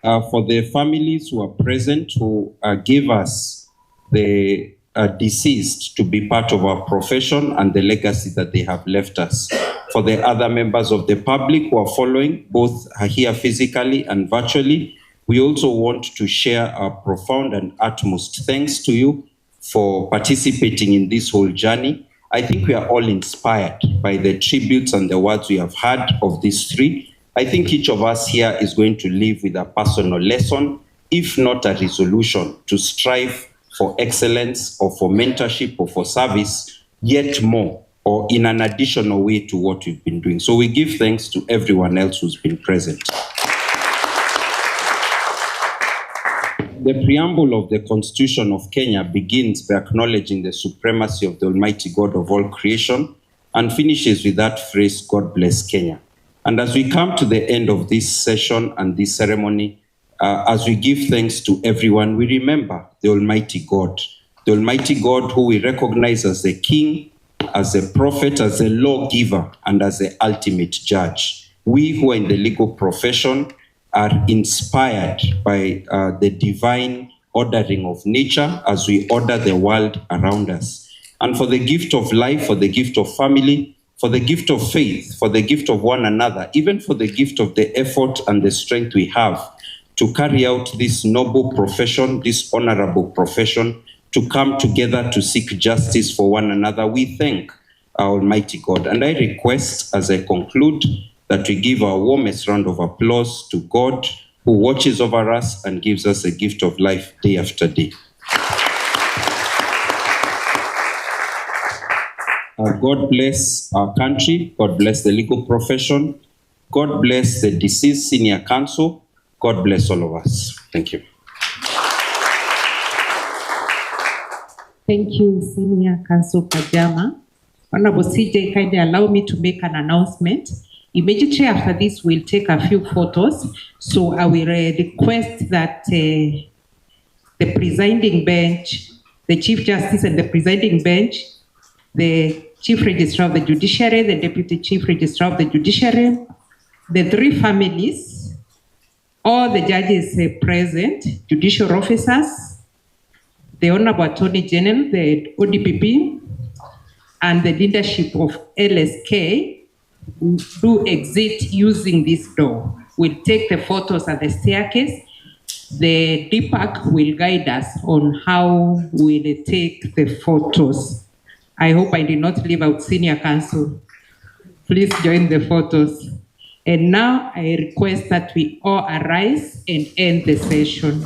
For the families who are present, who gave us the deceased to be part of our profession and the legacy that they have left us. For the other members of the public who are following, both here physically and virtually, we also want to share our profound and utmost thanks to you for participating in this whole journey. I think we are all inspired by the tributes and the words we have heard of these 3. I think each of us here is going to live with a personal lesson, if not a resolution, to strive for excellence or for mentorship or for service, yet more, or in an additional way to what we've been doing. So we give thanks to everyone else who's been present. The preamble of the Constitution of Kenya begins by acknowledging the supremacy of the Almighty God of all creation and finishes with that phrase, God bless Kenya. And as we come to the end of this session and this ceremony, as we give thanks to everyone, we remember the Almighty God who we recognize as the King, as a prophet, as a lawgiver, and as the ultimate judge. We who are in the legal profession are inspired by the divine ordering of nature as we order the world around us. And for the gift of life, for the gift of family, for the gift of faith, for the gift of one another, even for the gift of the effort and the strength we have to carry out this noble profession, this honorable profession, to come together to seek justice for one another. We thank our Almighty God. And I request, as I conclude, that we give our warmest round of applause to God, who watches over us and gives us a gift of life day after day. God bless our country. God bless the legal profession. God bless the deceased senior counsel. God bless all of us. Thank you. Thank you, Senior Counsel Pajama. Honorable CJ, kindly allow me to make an announcement. Immediately after this, we'll take a few photos. So I will request that the presiding bench, the Chief Justice and the presiding bench, the Chief Registrar of the Judiciary, the Deputy Chief Registrar of the Judiciary, the three families, all the judges present, judicial officers, the Honorable Attorney General, the ODPP, and the leadership of LSK do exit using this door. We'll take the photos at the staircase. The DPAC will guide us on how we'll take the photos. I hope I did not leave out Senior Counsel. Please join the photos. And now I request that we all arise and end the session.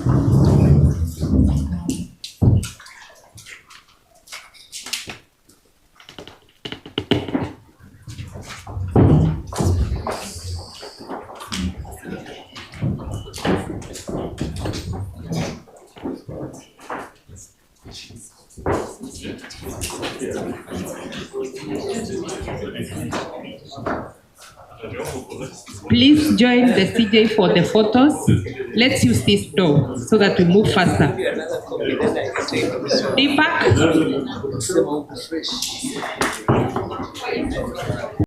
Please join the CJ for the photos. Let's use this door so that we move faster. Deepak.